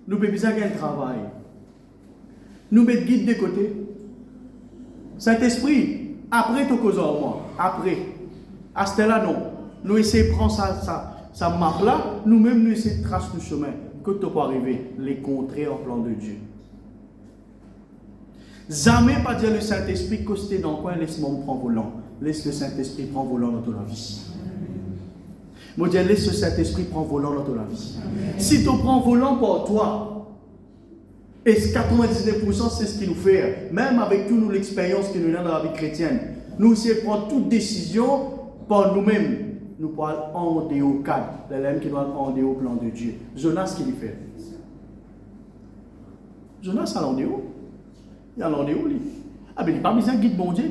Nous avons besoin d'un travail. Nous mettons guide de côté. Saint-Esprit, après tu causes en moi. Après. À ce là non. Nous essayons de prendre ça map là, nous-mêmes nous essayons de tracer le chemin. Que tu peux arriver, les contrer en plan de Dieu. Jamais pas dire le Saint-Esprit costé dans le coin, laisse-moi me prendre volant. Laisse le Saint-Esprit prendre volant dans ta vie. Moi je dis, laisse le Saint-Esprit prendre volant dans ta vie. Si tu prends volant pour toi, et 99% c'est ce qu'il nous fait, même avec toute l'expérience que nous avons dans la vie chrétienne, nous essayons de prendre toute décision par nous-mêmes. Nous parlons en déo cadre, l'élève qui doit en déo plan de Dieu. Jonas, qui lui fait? Jonas a l'endéo. Il a l'endéo, lui. Ah, mais il n'a pas besoin de guide bon Dieu.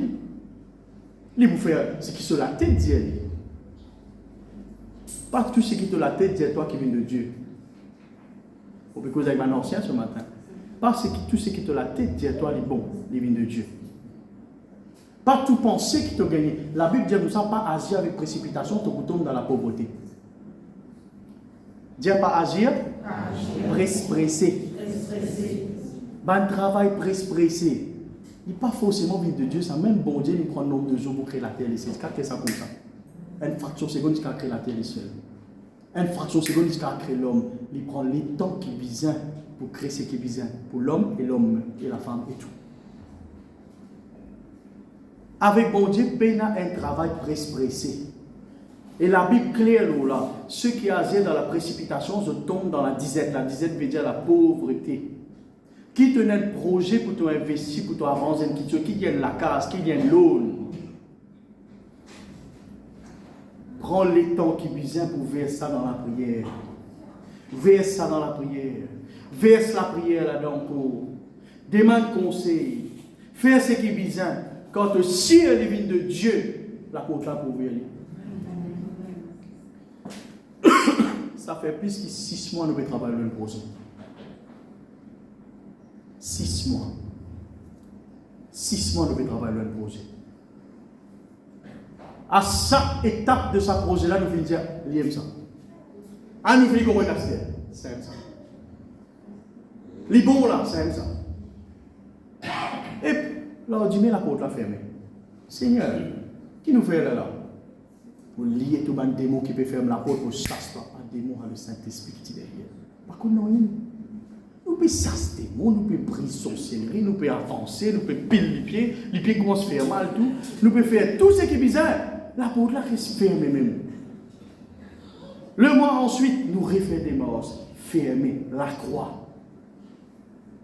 Il vous fait ce qui est sur la tête de Dieu. Pas tout ce qui est sur la tête de toi qui vient de Dieu. On peut causer avec un ancien ce matin. Pas tout ce qui est sur la tête de toi, il est bon, il vient de Dieu. Pas tout penser qui t'a gagné. La Bible dit, nous ne sommes pas agir avec précipitation, tu tombes dans la pauvreté. Dire pas agir, pressé. Ban travail pressé. Il n'est pas forcément vivre de Dieu, ça même bon Dieu, il prend le nombre de jours pour créer la terre et les cieux. C'est ça comme ça. Une fraction de seconde jusqu'à créer la terre et les cieux. Une fraction de seconde jusqu'à créer l'homme. Il prend les temps qui besoin pour créer ce qui est besoin. Pour l'homme et la femme et tout. Avec bon Dieu, il y a un travail pressé. Et la Bible claire là, ceux qui agissent dans la précipitation, je tombe dans la disette. La disette veut dire la pauvreté. Qui te donne un projet pour t'investir, pour t'avancer, qui vient la case, qui vient l'eau. Prends le temps qui besoin pour verser ça dans la prière. Verse ça dans la prière. Verse la prière là-dedans pour. Demande conseil. Fais ce qui est besoin. Quand tu sires les vignes de Dieu, la porte là pour ouvrir. Ça fait plus que 6 mois que nous pouvons travailler le projet. 6 mois. 6 mois nous pouvons travailler le projet. À chaque étape de ce projet-là, nous venons dire, lié ça. À nous venons comment c'est ça. Les bons là, c'est ça. Et là, on dit, mais la porte est fermée. Seigneur, qui nous fait là? Pour lier tout le démon qui peut fermer la porte pour chasser un démon à le Saint-Esprit qui est derrière. Par contre, non, nous pouvons chasser des démons, nous pouvons briser sorcellerie, nous pouvons avancer, nous pouvons piler les pieds commencent à faire mal, tout. Nous pouvons faire tout ce qui est bizarre. La porte là reste fermée même. Le mois ensuite, nous refaisons des morts, fermés, la croix.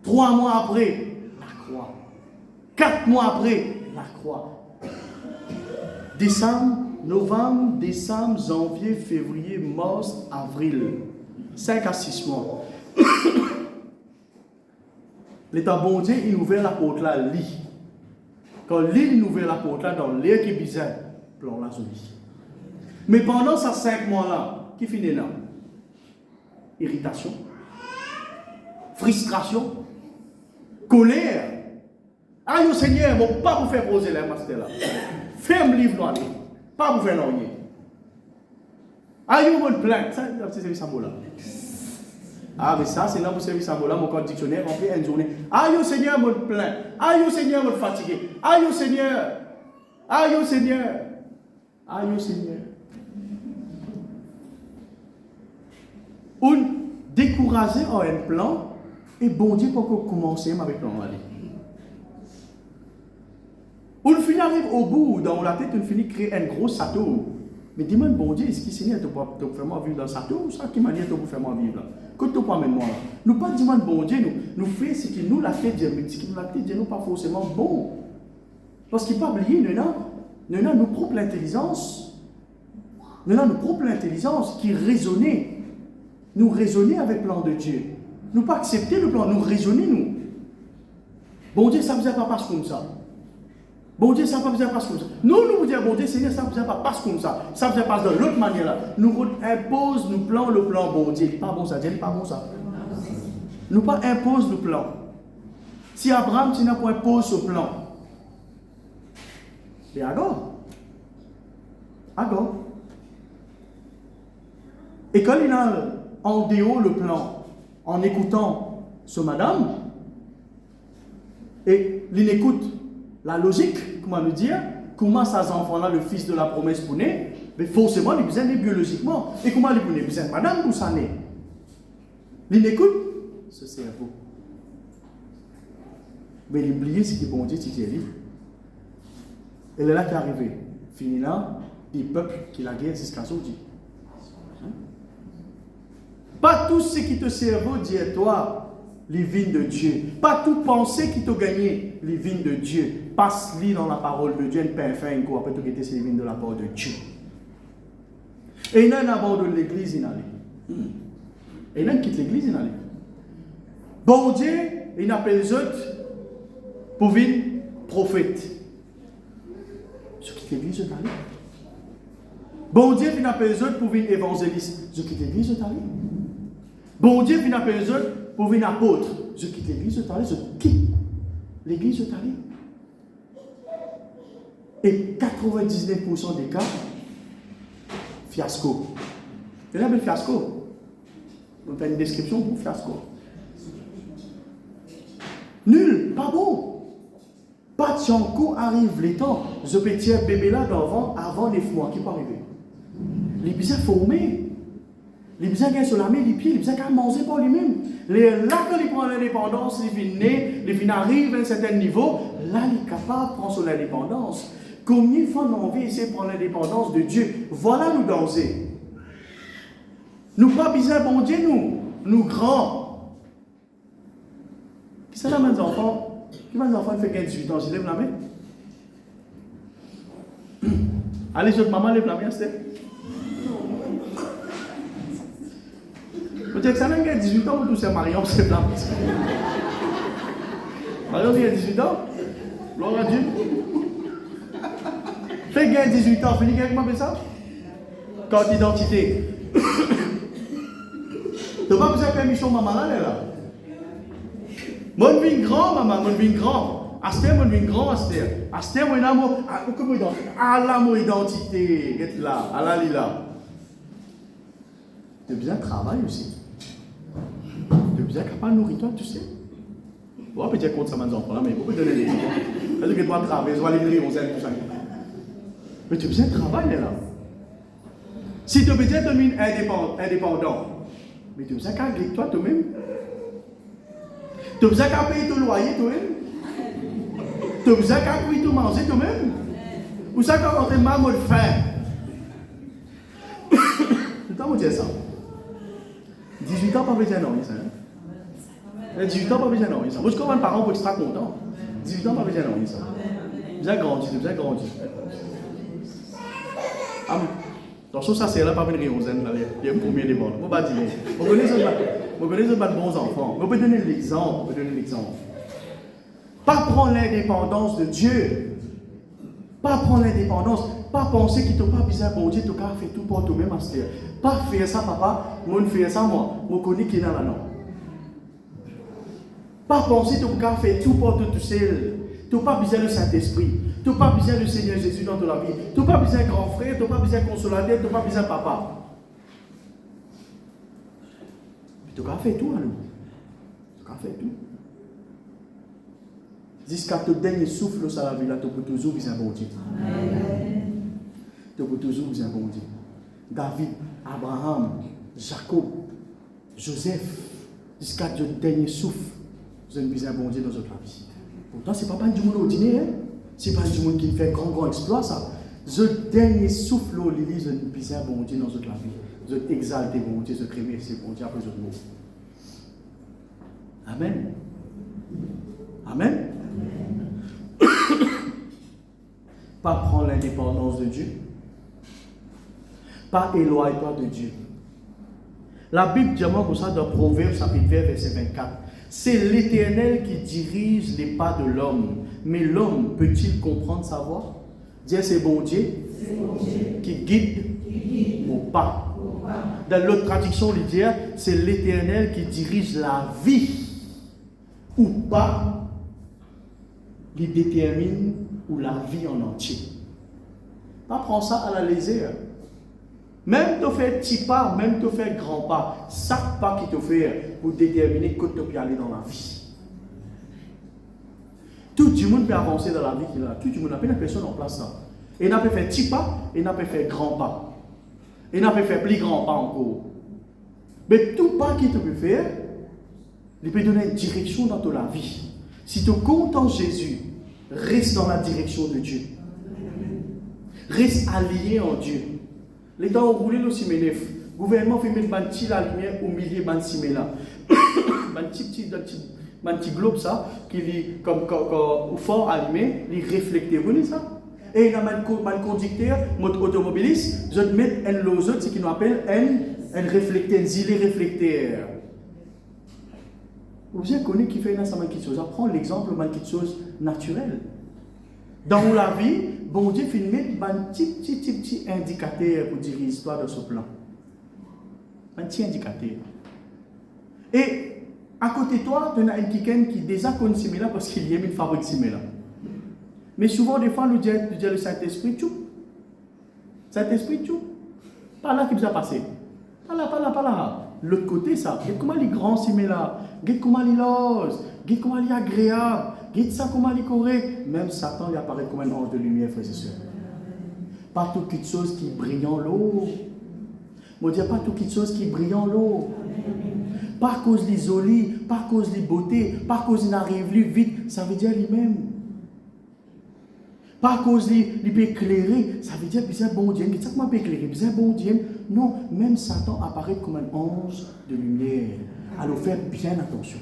3 mois après, la croix. 4 mois après, la croix. Décembre, novembre, décembre, janvier, février, mars, avril. 5 à 6 mois. L'État bon Dieu, il ouvre la porte là, lit. Quand l'île ouvre la porte là, dans l'air qui est bizarre, plan là, joli. Mais pendant ces 5 mois là, qui finit là? Irritation, frustration, colère. Aïe, Seigneur, bon, pas pour faire poser les master là. Ferme le livre, pas pour faire l'ornier. Aïe, on me plaint. Ça, c'est service à là. Ah, mais ça, c'est là pour service à là, mon code dictionnaire rempli une journée. Aïe, Seigneur, me plaint. Aïe, Seigneur, me fatigué. Aïe, Seigneur. Aïe, Seigneur. Aïe, Seigneur. On découragé en un plan, et bon Dieu pour commencer avec plan aller. On finit arrive au bout, dans la tête, on finit créer un gros château. Mais dis-moi, bon Dieu, est-ce qu'il s'est te faire moi vivre dans le château ou ça qui manière te faire moi vivre là? Quand tu pas même moi là. Nous pas dire bon Dieu, nous fait ce qui nous l'a fait Dieu, mais ce qui nous l'a fait Dieu, nous pas forcément bon. Parce qu'il pas oublier, nous avons nos propres intelligence. Nous avons nos propres intelligence qui raisonnait. Nous raisonner avec le plan de Dieu. Nous pas accepter le plan, nous raisonner nous. Bon Dieu, ça ne faisait pas passer comme ça. Bon Dieu, ça ne faisait pas passer comme ça. Nous vous disons, bon Dieu, Seigneur, ça ne faisait pas passer comme ça. Ça faisait passer de l'autre manière là. Nous impose le plan, bon Dieu. Pas bon ça, Dieu, pas bon ça. Nous pas impose le plan. Si Abraham, tu n'as pas imposé ce plan. Et alors? Et quand il a en déo le plan, en écoutant ce madame, et il écoute la logique, comment le dire, comment ces enfants-là, le fils de la promesse pour naître, mais forcément, il besoin naître biologiquement. Et comment il peut besoin madame pour ça naître? Il écoute ce cerveau. Mais il oublie ce qui bon Dieu, tu dis. Et là qui est arrivé, fini là, des peuples qui la guerre jusqu'à aujourd'hui. Pas tout ce qui te cerveau dit à toi, les vignes de Dieu. Pas tout pensée qui t'a gagné, les vignes de Dieu. Passe-les dans la parole de Dieu, ne pas faire un coup, après tout quitter ces vignes de la parole de Dieu. Et il y a un abandon de l'église, il y a. Et il y a quitte l'église, il y a. Bon Dieu, il appelle les autres pour venir prophète. Je quitte l'église, je t'allais. Bon Dieu, il appelle les autres pour venir évangéliste. Je quitte l'église, je t'allais. Bon Dieu, il appelle les autres pour venir apôtre. Je quitte l'église, je t'allais. Je quitte l'église, je t'allais. Et 99% des cas, fiasco. Il y a un fiasco. On fait une description pour fiasco. Nul, pas bon. Pas de chanco arrive les temps. Je peux tirer bébé là avant les mois qui peuvent arriver. Les bizarres formés. Les bizarres qui sont sur la main, les pieds, les bizarres qui manger par lui-même. Là, quand ils prennent l'indépendance, ils viennent arrivent à un certain niveau, là, ils sont capables de prendre son indépendance. Combien de fois on veut essayer de prendre l'indépendance de Dieu? Voilà nous danser. Nous pas bizarres, bon Dieu, nous grands. Qui sont là, mes enfants? Qui va les enfants fait 18 ans? Je lève la main. Allez, je maman lève la main, c'est. Peut-être que ça n'a 18 ans, vous tous, c'est Marion, c'est blanc. Marion, il a 18 ans. Gloire à Dieu. Fais gain 18 ans, fais gain comment ça? Carte d'identité. Tu n'as pas besoin de permission, maman, là. Mon vie grand, maman, mon vie grand. Aster, mon vie grand, Aster. Aster, mon amour. Comment identité? Allah, mon identité. Get là, Allah, là. Tu as besoin de travail aussi. Tu as besoin de capable de nourrir, tu sais. On peut dire contre ça, mes enfants, là, mais on peut donner des exemples. Parce que tu dois travailler, tu dois les rire, on sait tout ça. Mais tu as besoin de travail, là. Si tu as besoin de devenir indépendant, mais tu as besoin de gagner toi toi-même. Tu as besoin de payer ton loyer toi-même. Tu as besoin de payer ton manger toi-même. Ou ça quand on est mal de faim. Tout le dire ça. 18 ans, pas besoin non, ça. 18 ans, pas besoin non, ça. Moi, je comprends un parent pour être content. 18 ans, pas besoin non, ça. Bien grandi, bien grandi. Ah, attention, ça c'est là, pas une réonzaine, là, il y a un premier débat. Je ne vais pas dire. Vous connaissez de bons enfants. On peut donner l'exemple. Pas prendre l'indépendance de Dieu. Pas prendre l'indépendance. Pas penser qu'il ne t'a pas besoin bon Dieu, tu as fait tout pour toi-même, Aster. Pas faire ça, papa. Moi, je fais ça, moi. Je connais qui est dans la non. Pas penser que tu as fait tout pour toi tout seul. Tu n'as pas besoin du Saint-Esprit. Tu n'as pas besoin du Seigneur Jésus dans ta vie. Tu n'as pas besoin de grand frère, tu n'as pas besoin de consolateur, tu n'as pas besoin de papa. Tu as fait tout à nous. Tu as fait tout. Jusqu'à ton dernier souffle, ça la vie là, tu peux toujours besoin de bon Dieu. Tu peux toujours besoin de bon Dieu. David, Abraham, Jacob, Joseph, jusqu'à le dernier souffle, vous avez besoin de bon Dieu dans votre vie. Pourtant, ce n'est pas du monde ordinaire, hein? Ce n'est pas du monde qui fait grand exploit, ça. Le dernier souffle, vous avez besoin de bon Dieu dans votre vie. Vous êtes exalté, bon Dieu, vous êtes remercié, bon Dieu, après votre mot. Amen. Amen. Pas prendre l'indépendance de Dieu. Pas éloigner-toi de Dieu. La Bible dit comme ça dans Proverbes chapitre 20 verset 24. C'est l'Éternel qui dirige les pas de l'homme. Mais l'homme peut-il comprendre sa voie? Dire c'est bon Dieu qui guide nos pas. Dans l'autre traduction, il dit c'est l'Éternel qui dirige la vie. Ou pas, il détermine ou la vie en entier. Pas prendre ça à la légère. Même te faire petit pas, même te faire grand pas, chaque pas qui te fait pour déterminer que tu peux aller dans la vie. Tout le monde peut avancer dans la vie qu'il a. Tout le monde n'a pas une personne en place là. Et n'a pas fait petit pas, et n'a pas fait grand pas. Et n'a pas fait plus grand pas encore. Mais tout pas qu'il te peut faire, il peut donner une direction dans ta vie. Si tu comptes en Jésus, reste dans la direction de Dieu. Reste allié en Dieu. Les temps où roulé le ciménef, le gouvernement fait mettre la lumière au milieu de ce là. Un petit globe ça, qui est comme fort allumé, il reflète. Vous voyez ça? Et il y a un conducteur, un automobiliste, je mets un loseau, ce qu'on appelle un réflecteur, un gilet réflecteur. Vous avez connu qui fait une quelque chose. Prends l'exemple de quelque chose naturel. Dans la vie, bon Dieu fait mettre un petit indicateur pour dire l'histoire de ce plan. Un petit indicateur. Et à côté de toi, tu as quelqu'un qui déjà connaît similaire parce qu'il y a une fabrique similaire. Mais souvent, des fois, nous disons le Saint-Esprit, tout. Saint-Esprit, tout. Pas là qui vous a passé. Pas là. L'autre côté, ça. Regarde comment il est grand similaire. Regarde comment il est l'ose. Regarde comment il est agréable. Regarde ça, comment il est correct. Même Satan, il apparaît comme un ange de lumière, frères et sœurs. Pas toute chose qui brille en l'eau. Je ne dis pas toute chose qui brille en l'eau. Pas à cause des jolis, pas à cause des beautés, pas à cause qu'il arrive vite, ça veut dire lui-même. Pas à cause qu'il peut éclairer, ça veut dire que c'est un bon Dieu. Qu'est-ce que peut éclairer? C'est un bon Dieu. Non, même Satan apparaît comme un ange de lumière. Alors faites bien attention.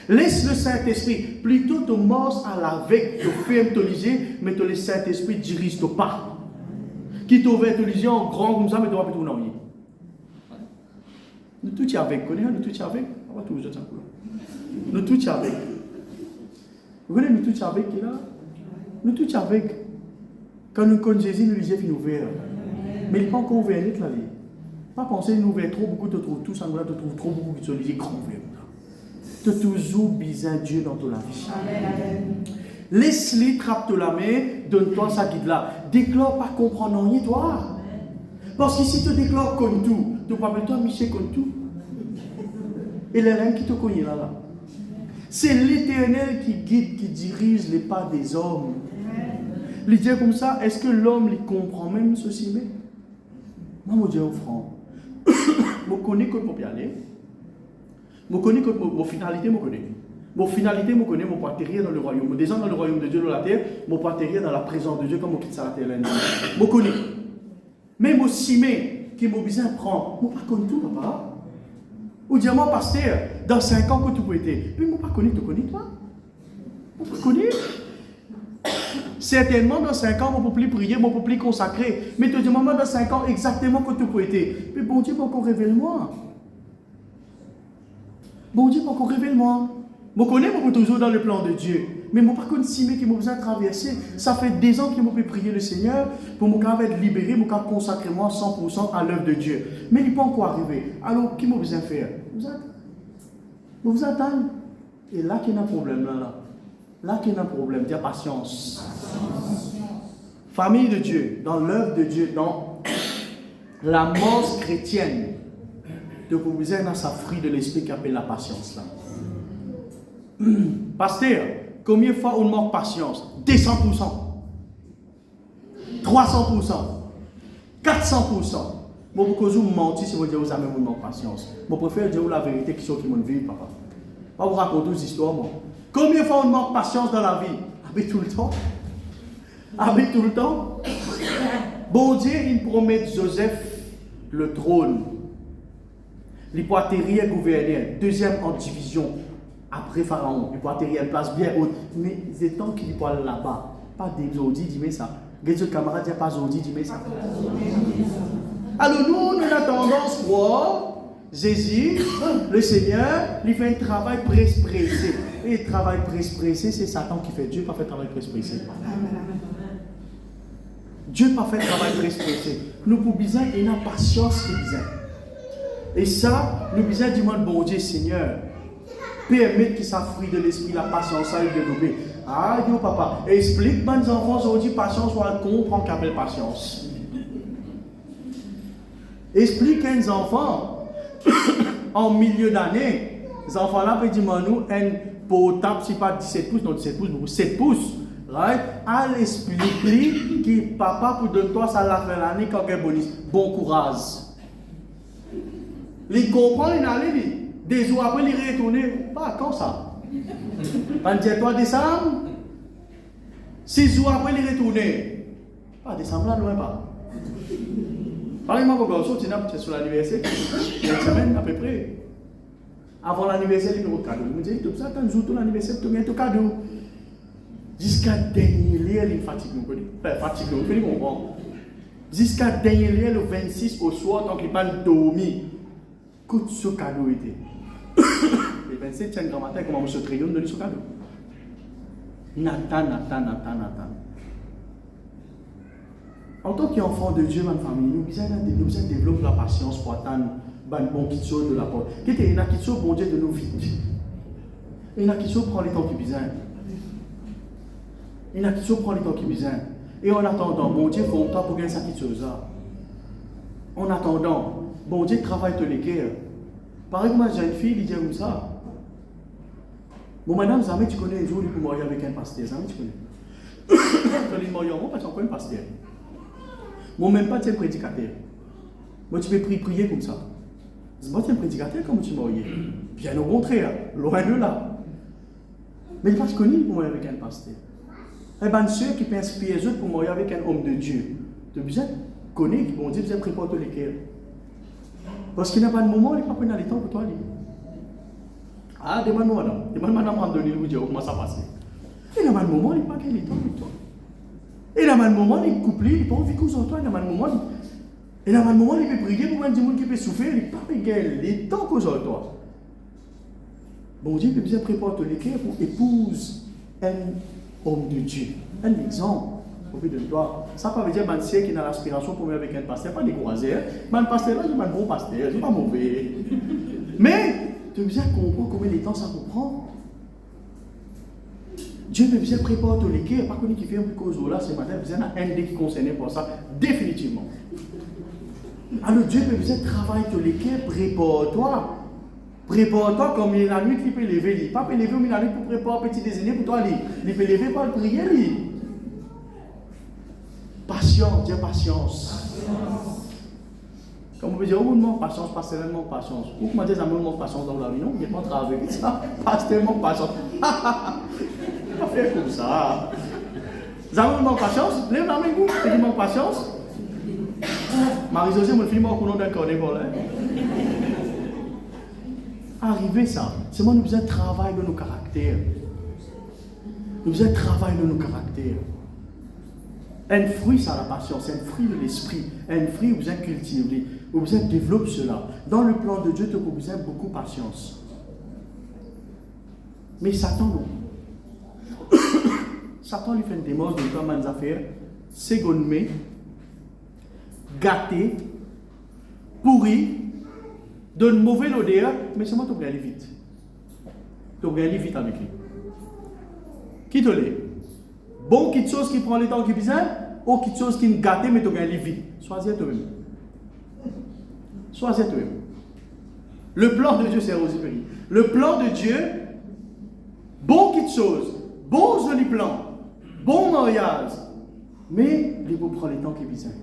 Laisse le Saint-Esprit, plutôt te morse à la veille, te ferme te liser, mais te le Saint-Esprit dirige ton pas. Qui t'ouvre te liser en grand comme ça, mais tu vas pas tout envoyer. Nous tous avec, nous tous avec, on va tout jeter un coup. Nous tous avec. Vous voyez, nous tous avec qui là? Nous tous avec. Quand nous connaissons Jésus, nous lisons une ouvert. Mais il n'est pas encore ouvert net là. Pas penser nous ouvert trop beaucoup, tu trouves tout ça, tu trouves trop beaucoup qui sont lisés grand ouvert. Tu as toujours besoin de Dieu dans ta vie. Laisse-les, trappe la main, donne-toi sa guide là. Déclare pas comprendre rien, toi. Parce que si tu déclares comme tout, tu peux appeler toi Michel comme tout. Et l'élève qui te connaît là. C'est l'Éternel qui guide, qui dirige les pas des hommes. Il dit comme ça, est-ce que l'homme les comprend même ceci? Mais moi, je dis au franc. Je connais que je peux y aller. Je connais que mon finalité, je connais. Mon finalité, je connais, je peux atterrir dans le royaume. Je descends dans le royaume de Dieu, dans la terre, je peux atterrir dans la présence de Dieu comme je quitte la terre. Je connais. Mais je simé, qui m'a besoin de prendre. Je ne connais pas tout, papa. Ou dis moi, pasteur, dans 5 ans que tu peux être. Mais je ne connais pas, tu connais toi? Je ne connais pas. Certainement, dans 5 ans, on ne peut plus prier, on ne peut plus consacrer. Mais tu dis, maman, dans 5 ans, exactement que tu peux être. Mais bon Dieu, encore révèle-moi. Bon Dieu, encore révèle-moi. Je connais, je suis toujours dans le plan de Dieu. Mais je ne sais pas si je besoin de traverser. Ça fait des ans que je peux prier le Seigneur pour me être libéré, je peux consacrer moi 100% à l'œuvre de Dieu. Mais il n'est pas encore arrivé. Alors, qui m'a besoin de faire? Vous attendez. Et là, qu'il y a un problème. Là qu'il y a un problème. Il y a patience. Famille de Dieu, dans l'œuvre de Dieu, dans la mort chrétienne, de vous besoin dans sa fruit de l'esprit qui appelle la patience. Là. Pasteur, combien de fois on manque patience? 200%, 300%, 400%, Moi, pour que vous mentiez, si vous dites que vous avez manque patience. Moi, je préfère dire la vérité qui sont qui m'ont vu, papa. Pas vous raconter des histoires, moi. Combien de fois on manque patience dans la vie? Avec tout le temps. Avec tout le temps. Bon Dieu, il promet Joseph le trône. Il peut atterrir gouverner. Deuxième en division. Après Pharaon. Il peut atterrir une place bien haute. Mais c'est tant qu'il peut aller là-bas. Pas des audits, dis-moi ça. Des autres camarades disent pas audits, dis-moi ça. Alors nous, on a tendance à croire, Jésus, le Seigneur, il fait un travail pressé. Et le travail pressé, c'est Satan qui fait. Dieu n'a pas fait un travail pressé. Dieu n'a pas fait un travail pressé. Nous pouvons besoin une patience qui besoin. Et ça, nous besoin du monde, bon Dieu, Seigneur, permettre qu'il s'affrie de l'esprit, la patience, ça, il développer. Ah, yo, papa, explique, mes enfants, aujourd'hui, patience, on va comprendre qu'appelle patience. Explique à un enfant, en milieu d'année, les enfants-là peuvent dire, nous, un potable, si pas 17 pouces, non 17 pouces, mais 7 pouces. Right? À l'expliquer que papa, pour donner toi, ça l'a fait l'année quand il y a bonus. Bon courage. Il comprend, il allait, des jours après, il retourne. Pas quand ça? 23 décembre. 6 jours après, il retourne. Pas décembre, là, loin pas. Parlez-moi pour garçon, tu es sur l'anniversaire, il y a une semaine à peu près. Avant l'anniversaire, il y a un cadeau. Il me dit, tout ça, quand jour tout l'anniversaire, tu as un cadeau. Jusqu'à dernier lieu, il fatigue nous. Fatigue nous, vous comprenez? Jusqu'à dernier lieu, le 26 au soir, tant qu'il n'a pas dormi. Écoute ce cadeau était. Le 27, tiens, grand matin, comment M. Trayon donne ce cadeau. Nathan. En tant qu'enfant de Dieu, ma famille, nous devons développer la patience pour attendre le bon qui sort de la porte. Il y a qui sort, bon Dieu, de nos vies. Il y a qui sort, prend les temps qui besoin. Il y a qui sort, prend les temps qui besoin. Et en attendant, bon Dieu, il faut un temps pour gagner cette chose-là. En attendant, bon Dieu, travaille tous les cœurs. Par exemple, j'ai une fille, il dit comme ça. Bon, madame, jamais tu connais un jour, il peut marier avec un pasteur. Jamais tu connais. Quand il marie en moi, parce qu'on connaît un pasteur. Moi, même pas, tu es un prédicateur. Moi, tu peux prier comme ça. Moi, tu es un prédicateur, comment tu m'as bien au contraire, loin de là. Mais il n'est pas connu pour marier avec un pasteur. Eh bien, ceux qui peuvent inspirer les autres pour marier avec un homme de Dieu, tu as besoin de connaître, bon Dieu, besoin de préparer tous les cœurs. Parce qu'il n'y a pas de moment, il n'y a pas pris dans les temps pour toi. Ah, demande-moi, madame. Demande-moi, madame, Andoni, vous dire comment ça passe. Il n'y a pas de moment, il n'y a pas de temps pour toi. Et il y a un moment, il coupe, il n'a pas envie qu'on s'entende. Il y a un moment, il peut prier pour un monde qui peut souffrir. Il n'a pas gagné les temps qu'on s'entende. Bon Dieu, il peut bien préparer tous les cœurs pour épouser un homme de Dieu. Un exemple. Au bout de toi. Ça ne veut pas dire que c'est qui a l'aspiration pour venir avec un pasteur. Pas des croisés. Mais un pasteur là, c'est un bon pasteur. C'est pas mauvais. Mais, tu veux bien comprendre combien de temps ça vous prend. Dieu peut bien préparer tous les cœurs. Par contre, qui fait un peu cause là ce matin, vous avez un qui est concerné pour ça, définitivement. Alors, Dieu peut bien travailler tous les cœurs, prépare-toi. Prépare-toi comme la nuit, il peut lever. Il ne peut pas lever au milieu de la nuit pour préparer un petit déjeuner pour toi. Il peut lever pour prier. Patience, Dieu, patience. Comme on peut dire, on manque patience, pastoralement patience. Ou comment dire, ça me manque patience dans la vie, non? Il n'y a pas de travail avec ça. Pastoralement patience. Pas faire comme ça. Vous avez manque patience? Lève la main, vous. Vous manque patience? Marie-Josée, mon fils, moi, au nom d'un cornet pour là. Arriver ça, c'est moi, nous besoin de travail de nos caractères. Nous besoin de travail de nos caractères. Un fruit, c'est la patience, c'est un fruit de l'esprit. Un fruit, vous avez cultivé, vous avez développé cela. Dans le plan de Dieu, vous avez beaucoup de patience. Mais Satan, non. Satan lui fait une démence de temps, des affaires, secondement, gâté, pourri, donne mauvaise odeur, mais c'est moi qui peux aller vite. Tu peux aller vite avec lui. Qui te l'est? Bon, quelque chose qui prend le temps qui est bizarre, ou quelque chose qui est gâté, mais tu peux aller vite. Choisis toi-même. Choisis toi-même. Le plan de Dieu, c'est aussi petit. Le plan de Dieu, bon quelque chose, bon joli plan, bon mariage, mais il faut prendre le temps qui est bizarre.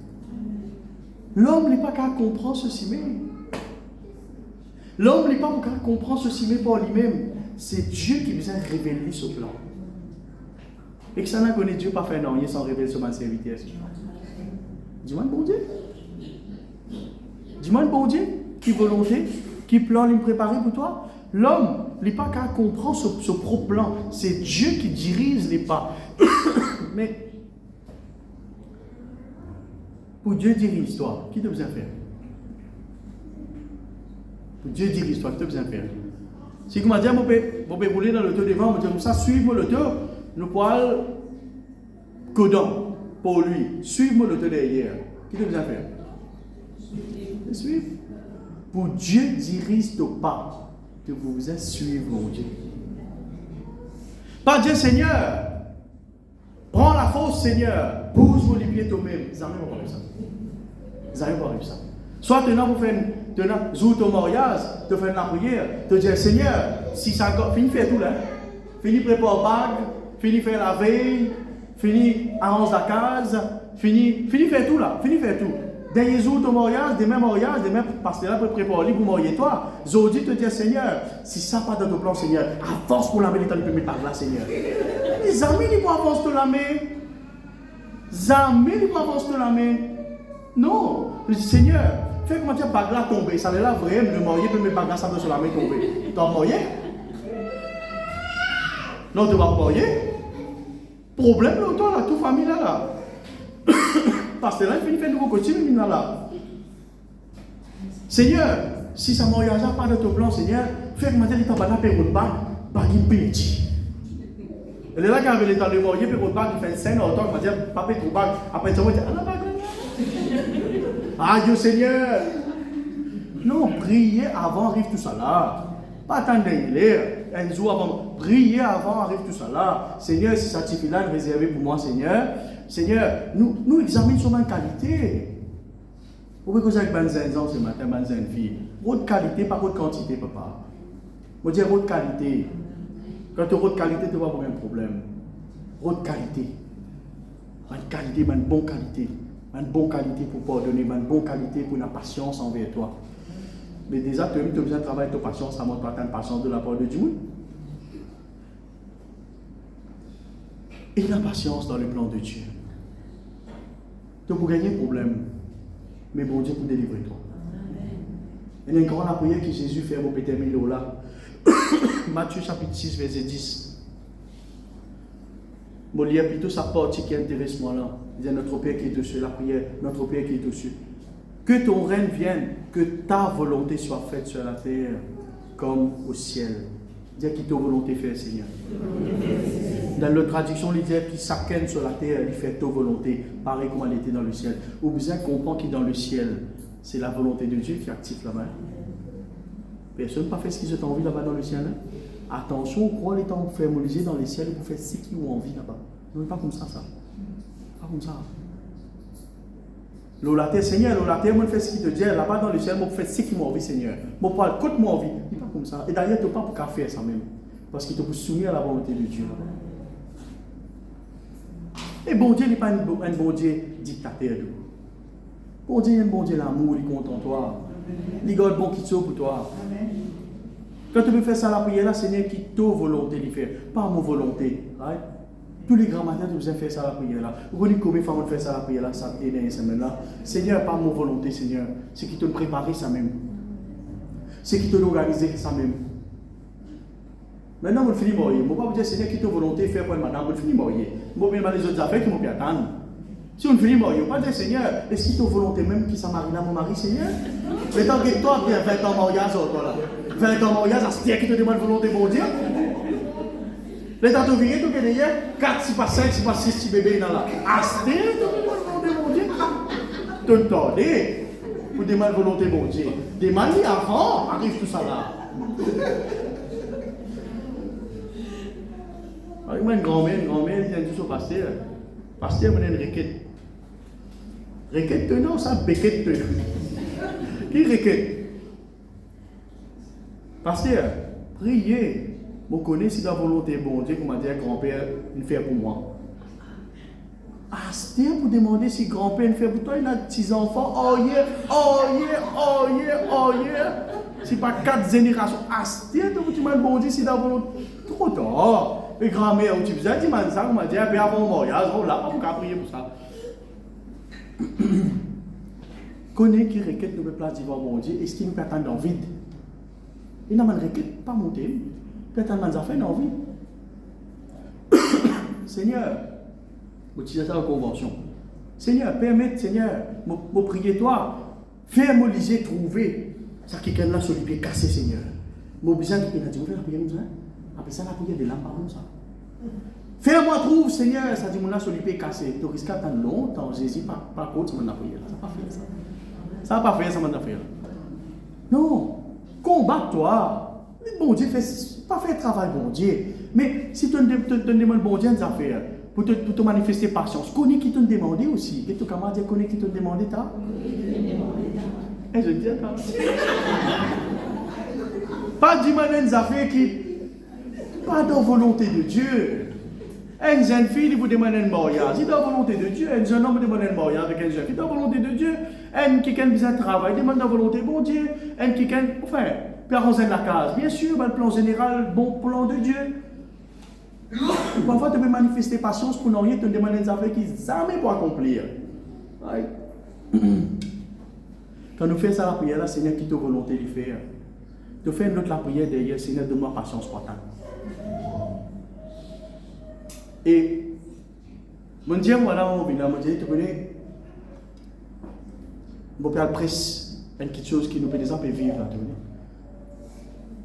L'homme n'est pas qu'à comprendre ceci même. L'homme n'est pas qu'à comprendre ceci même par lui-même. C'est Dieu qui vient révéler ce plan. Et que ça n'a connu Dieu pas faire non, il sans révéler ce man serviteur. Dis-moi bon Dieu. Dis-moi bon Dieu, qui volonté, qui plan lui préparer pour toi. L'homme n'est pas qu'à comprendre ce propre plan. C'est Dieu qui dirige les pas. Mais pour Dieu dire l'histoire, qui te besoin faire? Pour Dieu dire l'histoire, qui te besoin faire? Si vous m'avez dit, je vais rouler dans le tour devant, je vais dire, ça, suivez-moi le tour, nous pouvons codon pour lui. Suivez-moi le tour derrière. Qui te besoin faire? Suivre. Pour Dieu dirige le pas, que vous vous suivre, mon Dieu. Pas Dieu, Seigneur. Prends la force, Seigneur. Pousse-moi les pieds toi-même. Ils n'arrivent pas avec ça. Ils n'arrivent pas avec ça. Soit vous faites ton mariage, tu fais la prière, tu dis Seigneur, si ça fini faire tout là, fini préparer bague, fini faire la veille, fini arrange la case, fini faire tout là, fini faire tout. Dernier jour ton mariage, demain parce que là pour préparer pour marier toi, Zodi te dit Seigneur, si ça pas dans ton plan Seigneur, avance pour la main, tu peux mettre par là Seigneur. Les amis, ils vont avancer de la main. Les amis, ils vont avancer de la main. Non, je dis Seigneur, fais comment tu as bague là tomber, ça là vraiment, le marié peut mettre bague là sur la main tomber. Tu as marié? Non, tu vas marier? Problème là, toi là, toute famille là. Parce que là, il finit de faire nouveau costume, là. Seigneur, si ça mariage n'a pas de ton plan, Seigneur, fais comment tu as pas de période bague petit. Elle est là quand elle est dans le marié, période bague, il fait 5 ans, il m'a dit, papa, trop bague. Après, ça va dire, ah la bague là. Ah Dieu Seigneur. Non, priez avant arrive tout ça là. Pas attendre un jour avant. Priez avant arrive tout ça là. Seigneur, si ça suffit là, réservé pour moi, Seigneur. Seigneur, nous examinons sur ma qualité. Vous pouvez causer avec Banzenzan ce matin, Banzen fille. Votre qualité, pas votre quantité, papa. Je veux dire votre qualité. Quand tu as votre qualité, tu vas avoir un problème. Votre qualité. Une qualité, une bonne qualité. Une bonne qualité pour pardonner, une bonne qualité pour la patience envers toi. Mais déjà, tu as besoin de travailler ta patience, ça montre pas ta patience de la part de Dieu. Et la patience dans le plan de Dieu. Tu peux gagner un problème, mais bon Dieu pour délivrer toi. Il y a une grande prière que Jésus fait pour Péter Milo là. Matthieu chapitre 6, verset 10. Je vais lire plutôt sa partie qui intéresse moi là. Il dit notre Père qui est au cieux, la prière, notre Père qui est au cieux. Que ton règne vienne, que ta volonté soit faite sur la terre comme au ciel. Dis qui ta volonté fait, Seigneur. Dans la traduction, il dit qu'il s'accène sur la terre, il fait ta volonté, pareil comme elle était dans le ciel. Ou bien comprend qu'il est dans le ciel, c'est la volonté de Dieu qui active la main. Personne n'a pas fait ce qu'ils ont envie là-bas dans le ciel. Hein? Attention, crois les temps fermolisés dans les ciels pour faire ce qu'ils ont envie là-bas. Non, pas comme ça. Pas comme ça. L'olaté, Seigneur, l'olaté, moi je fais ce qu'il te dit, là-bas dans le ciel, moi je fais ce qu'ils m'ont envie, Seigneur. Moi je parle contre moi envie. Il n'est pas comme ça. Et d'ailleurs, tu n'as pas pour faire ça même. Parce qu'il te peut soumettre à la volonté de Dieu. Et bon Dieu n'est pas un bon Dieu dictateur. Bon Dieu est un bon Dieu l'amour, il compte en toi. Il garde bon qui pour toi. Quand tu veux faire ça la prière là, Seigneur, qui ta volonté de faire, pas mon volonté. Right? Tous les grands matins, tu besoin faire ça la prière là. Vous connaissez combien de fois on fait ça la prière là, ça et dans semaine là. Seigneur, pas mon volonté, Seigneur. C'est qui te préparer ça même. C'est qui te organiser ça même. Maintenant, on finit de mourir. Je ne vais pas vous dire, Seigneur, qui te volonté faire pour madame, on finit de mourir. Je vais bien les autres affaires qui m'ont pu attendre. Si on finit de mourir, on ne va pas dire, Seigneur, est-ce qu'il te volonté même qui s'est marié à mon mari, Seigneur? Mais tant que toi, tu as 20 ans de mariage, toi là. 20 ans de mariage, c'est qui te demande volonté pour Dieu? Les temps de vie, tu es derrière, 4, 6 pas 5, 6 pas 6, 6 bébés dans là. Asté, tu demandes volonté pour Dieu. Tu t'entendais pour demander volonté pour Dieu. Demande avant, arrive tout ça là. Moi, une grand-mère, il vient juste au pasteur. Pasteur, il y a une requête. Requête, non, ça, béquette. Qui requête? Pasteur, priez. Vous connaissez si la volonté bon Dieu, comme m'a dit grand-père, il fait pour moi. Asté pour demander si grand-père fait pour toi, il a 10 enfants. Oh yeah, oh yeah, oh yeah, oh yeah. C'est pas 4 générations. Asté, tu m'as demandé si d'abord trop tard. Et grand-mère, tu faisais, tu m'as dit ça, on m'a dit, puis avant le mariage, on l'a pas prier pour ça. Connais qui requête nous place devant mon Dieu, est-ce qu'il nous peut attendre dans le vide? Il n'a pas de requête, pas monter. Peut-être qu'il n'a fait dans le vide. Seigneur, vous utilisez ça en convention. Seigneur, permette, Seigneur, mon prier toi, fais-moi liser, trouver. Ça qui est là sur les pieds cassés, Seigneur. Mon besoin, il a dit, vous faites la prière comme ça? Après ça, la prière de l'âme, pardon, ça. Fais-moi trouve, Seigneur, ça dit, mon là sur les pieds cassés. Tu risques d'attendre longtemps, Jésus, pas contre, ça m'a prière. Ça n'a pas fait ça. Ça n'a pas fait ça, m'a fait. Non, combat-toi. Bon Dieu, pas faire travail, bon Dieu. Mais si tu te demandes, bon Dieu, des affaires, pour te manifester patience, connais qui te demande aussi. Et tu comment dire, connais qui te demande, ta? Et je dis, pas demander des affaires qui, pas dans la volonté de Dieu. Une jeune fille vous demande un mariage, c'est dans la volonté de Dieu. Un jeune homme demande un mariage avec une jeune fille, c'est dans la volonté de Dieu. Un qui a besoin de travail, demande dans la volonté de bon Dieu. Un qui a, enfin, puis arranger la case. Bien sûr, le plan général, bon plan de Dieu. Parfois, tu peux manifester patience pour n'en rien te demander des affaires qu'ils n'ont jamais pour accomplir. Ouais. Quand nous faisons ça la prière, là, Seigneur, qui te volonté de faire. Tu fais une autre la prière derrière, Seigneur, donne-moi patience pour toi. Et, mon Dieu, voilà, mon Dieu, tu connais, mon père presse une petite chose qui nous peut déjà vivre, là, tu connais.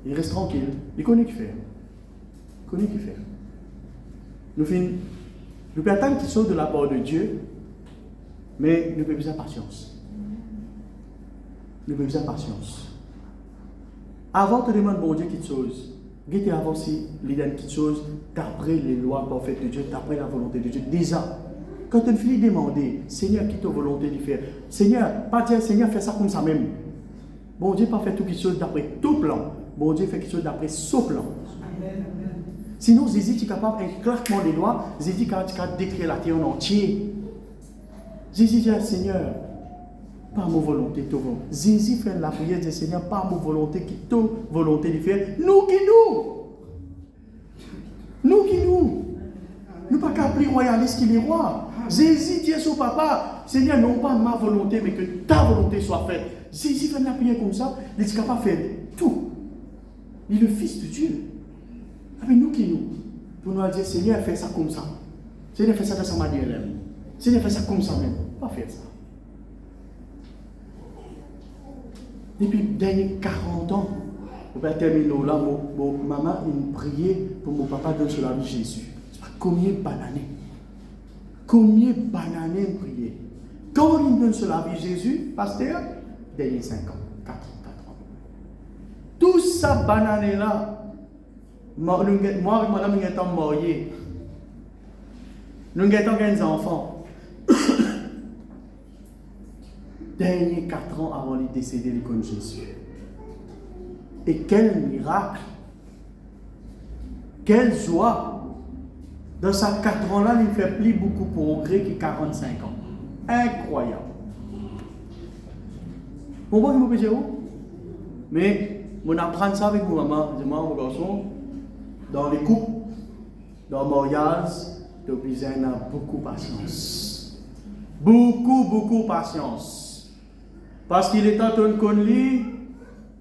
Il reste tranquille, il connaît ce qu'il fait. Il connaît ce qu'il fait. Nous pouvons attendre quelque chose de la part de Dieu, mais nous pouvons besoin de patience. Nous avons besoin de patience. Avant de demander bon Dieu quelque chose, guettez avant si l'idée de quelque chose, d'après les lois parfaites de Dieu, d'après la volonté de Dieu. Déjà, quand tu finis de demander, Seigneur, qui ta volonté de faire? Seigneur, pas dire, Seigneur, fais ça comme ça même. Bon Dieu pas fait tout quelque chose d'après tout plan. Bon Dieu fait quelque chose d'après son plan. Sinon, Jésus est capable, un claquement des doigts, Jésus est capable d'écrire la terre en entier. Jésus dit, Seigneur, pas ma volonté, ta volonté. Jésus fait la prière du Seigneur, pas ma volonté, qui ta volonté de faire. Nous qui nous. Nous qui nous. Nous pas qu'à plus royaliste qu'il est roi. Jésus dit à son papa, Seigneur, non pas ma volonté, mais que ta volonté soit faite. Jésus fait la prière comme ça, il est capable de faire tout. Il est le Fils de Dieu. Mais nous qui nous, pour nous dire, Seigneur, fais ça comme ça. Seigneur, fais ça de sa manière. Seigneur, fais ça comme ça même. Pas faire ça. Depuis les derniers 40 ans, on va terminer là, mon maman, il priait pour mon papa donner sur la vie de Jésus. C'est pas combien de bananes. Combien de bananes il priait. Quand il donne sur la vie de Jésus, pasteur, derniers 5 ans, 4 ans. Tout ça banane là, moi avec madame, nous sommes mariés. Nous sommes des enfants. Derniers 4 ans avant de décéder, il connaît Jésus. Et quel miracle! Quelle joie! Dans ces 4 ans-là, il fait plus beaucoup progrès que 45 ans. Incroyable! Vous comprenez ce que je veux dire? Mais, on apprend ça avec mon maman, mon garçon, dans les couples, dans le mariage, tu as besoin de beaucoup de patience. Beaucoup de patience. Parce qu'il est temps de connaître,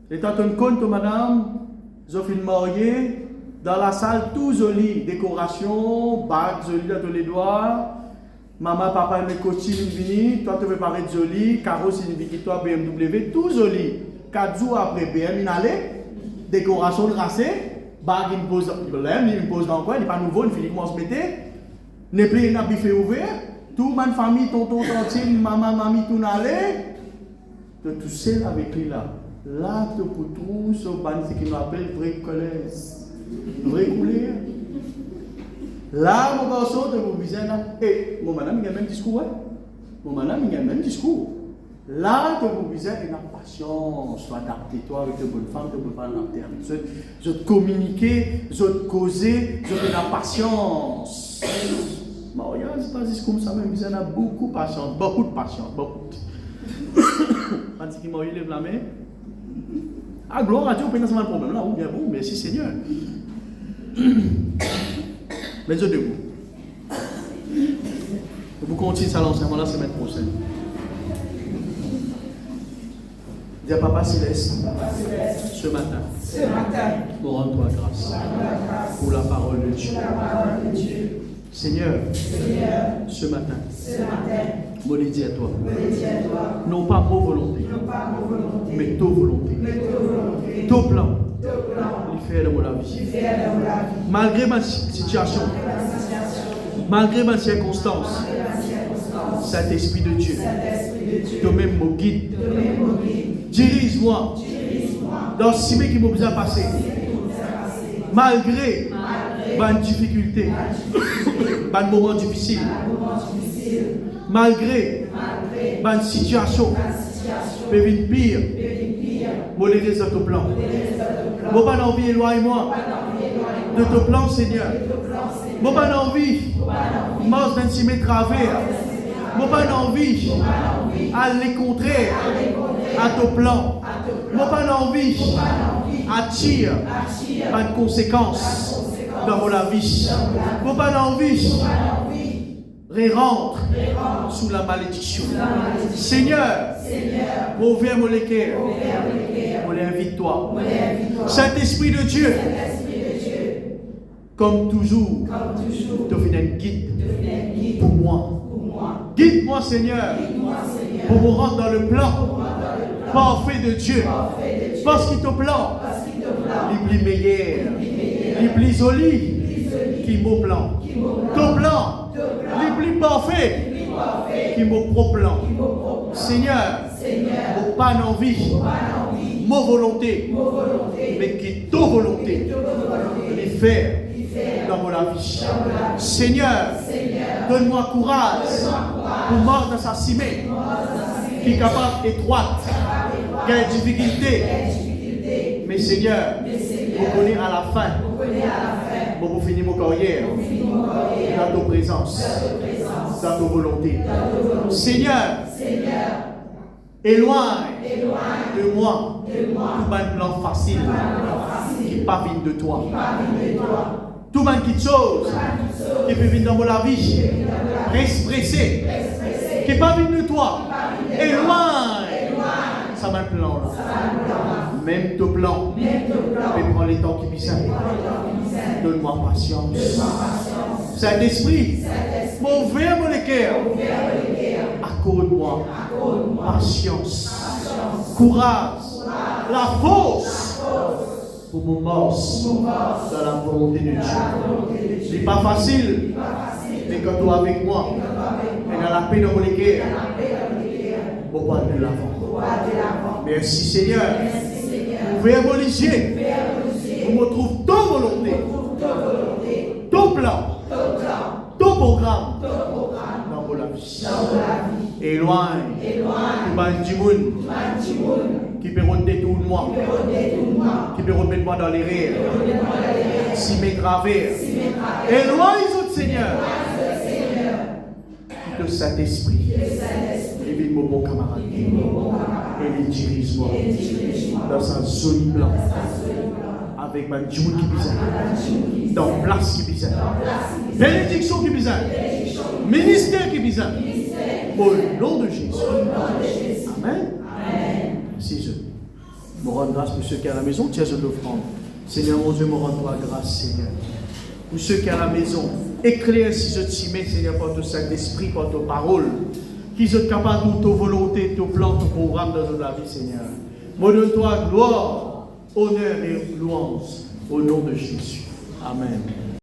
il est temps de connaître madame, je suis marié, dans la salle tout joli, décoration, bague jolie dans tous les doigts, maman, papa, mes coachs, ils viennent, toi tu veux paraître joli, carrosse, une victoire, BMW, tout joli. 4 jours après, BM, il allait, décoration tracée, bague, il pose dans le coin, il n'est pas nouveau, il finit comment se mettre, n'est plus un buffet ouvert, toute ma famille, tonton, tantine, maman, mamie, tout allait. Tout seul avec lui là. Là, tu peux trouver ce qui nous appelle vraie colère. Vraie couleur. Là, mon garçon, tu peux viser là. Et mon madame, il a le même discours. Hein? Mon madame, il a le même discours. Là, tu peux viser une patience. Adapte-toi avec de bonnes femmes, tu peux pas l'adapter avec eux. Je te communiquer, je te causer, je te la patience. Mariage, c'est pas juste comme ça, même. Il y en a beaucoup de patience, beaucoup de patience, beaucoup. Quand il m'a lève la main, ah, gloire à Dieu, on peut pas le problème là, ou bien bon, merci Seigneur. Mais Dieu debout. Vous continuez ça l'enseignement la semaine prochaine. Dis à Papa Céleste, ce matin, nous rendons toi grâce pour la parole de Dieu. Seigneur, ce matin, je le dis à toi, non pas mon volonté, mais ta volonté, ton plan, il fait de mon vie. Malgré ma situation, malgré ma circonstance, cet esprit de Dieu, toi-même me guide. Dirige-moi dans ce qui m'a besoin passer. Malgré ma difficulté, ma moment difficile, malgré ma situation, peut venir pire, je les laisse dans ton plan. Je n'ai pas envie d'éloigner-moi de ton plan, Seigneur. Je n'ai pas envie de m'en travers. Je n'ai pas envie d'aller contraire à ton plan. Je n'ai pas envie d'attirer pas de conséquences dans mon vie. Je n'ai pas envie de rentrer sous la malédiction. Seigneur, ouvre mon cœur. On l'invite-toi. Saint-Esprit de Dieu, comme toujours, tu fais un guide pour moi. Guide-moi, Seigneur, pour me rendre dans le plan parfait de Dieu. Parce que ton plan, il est plus meilleur, il est plus joli que mon plan. Ton plan, il est plus parfait que mon propre plan. Seigneur, mon pas d'envie, ma volonté, mais que ta volonté, les faire dans mon vie. Seigneur, donne-moi courage pour mordre dans sa cimée qui est capable étroite, qui a des difficultés. Mais Seigneur, vous connaissez à la fin, vous finissez mon carrière dans ta présence, dans ta volonté. Seigneur, éloigne de moi tout un plan facile qui n'est pas venu de toi. Tout le monde qui chose qui peut venir dans la vie, expressé, qui n'est pas venu de toi. Éloigne. Ça va le plan là. Même ton plan. Mais prends les temps qui besoin. Donne-moi patience. Saint-Esprit, ouvre mon cœur. Accorde-moi patience, courage, la force pour mon morse dans la volonté de Dieu. Ce n'est pas facile, mais quand tu es avec moi, et dans la paix dans mon cœur, on va de l'avant. Merci Seigneur. Ouvrez mon yeux. On me trouve ta volonté, ton plan, ton programme dans mon vie. Éloigne tout le monde qui peut détourner moi, qui peut remettre moi dans les rires, si mes travers. Éloigne, Seigneur, de Saint-Esprit. Et vive mon bon camarade. Et il dirige-moi dans un joli plan. Avec ma Dieu qui bizarre. Dans place qui bizarre. Bénédiction qui bizarre. Ministère qui bizarre. Au nom de Jésus. Amen. Merci Dieu. Je me rends grâce pour ceux qui sont à la maison. Tiens, je l'offrande. Seigneur, mon Dieu, me rends-toi grâce, Seigneur. Pour ceux qui sont à la maison, éclaire si je t'y mets, Seigneur, par ton Saint-Esprit, par ta parole, qui sont capables de ta volonté, ton plan, ton programme dans la vie, Seigneur. Moi, donne-toi gloire, honneur et louange au nom de Jésus. Amen.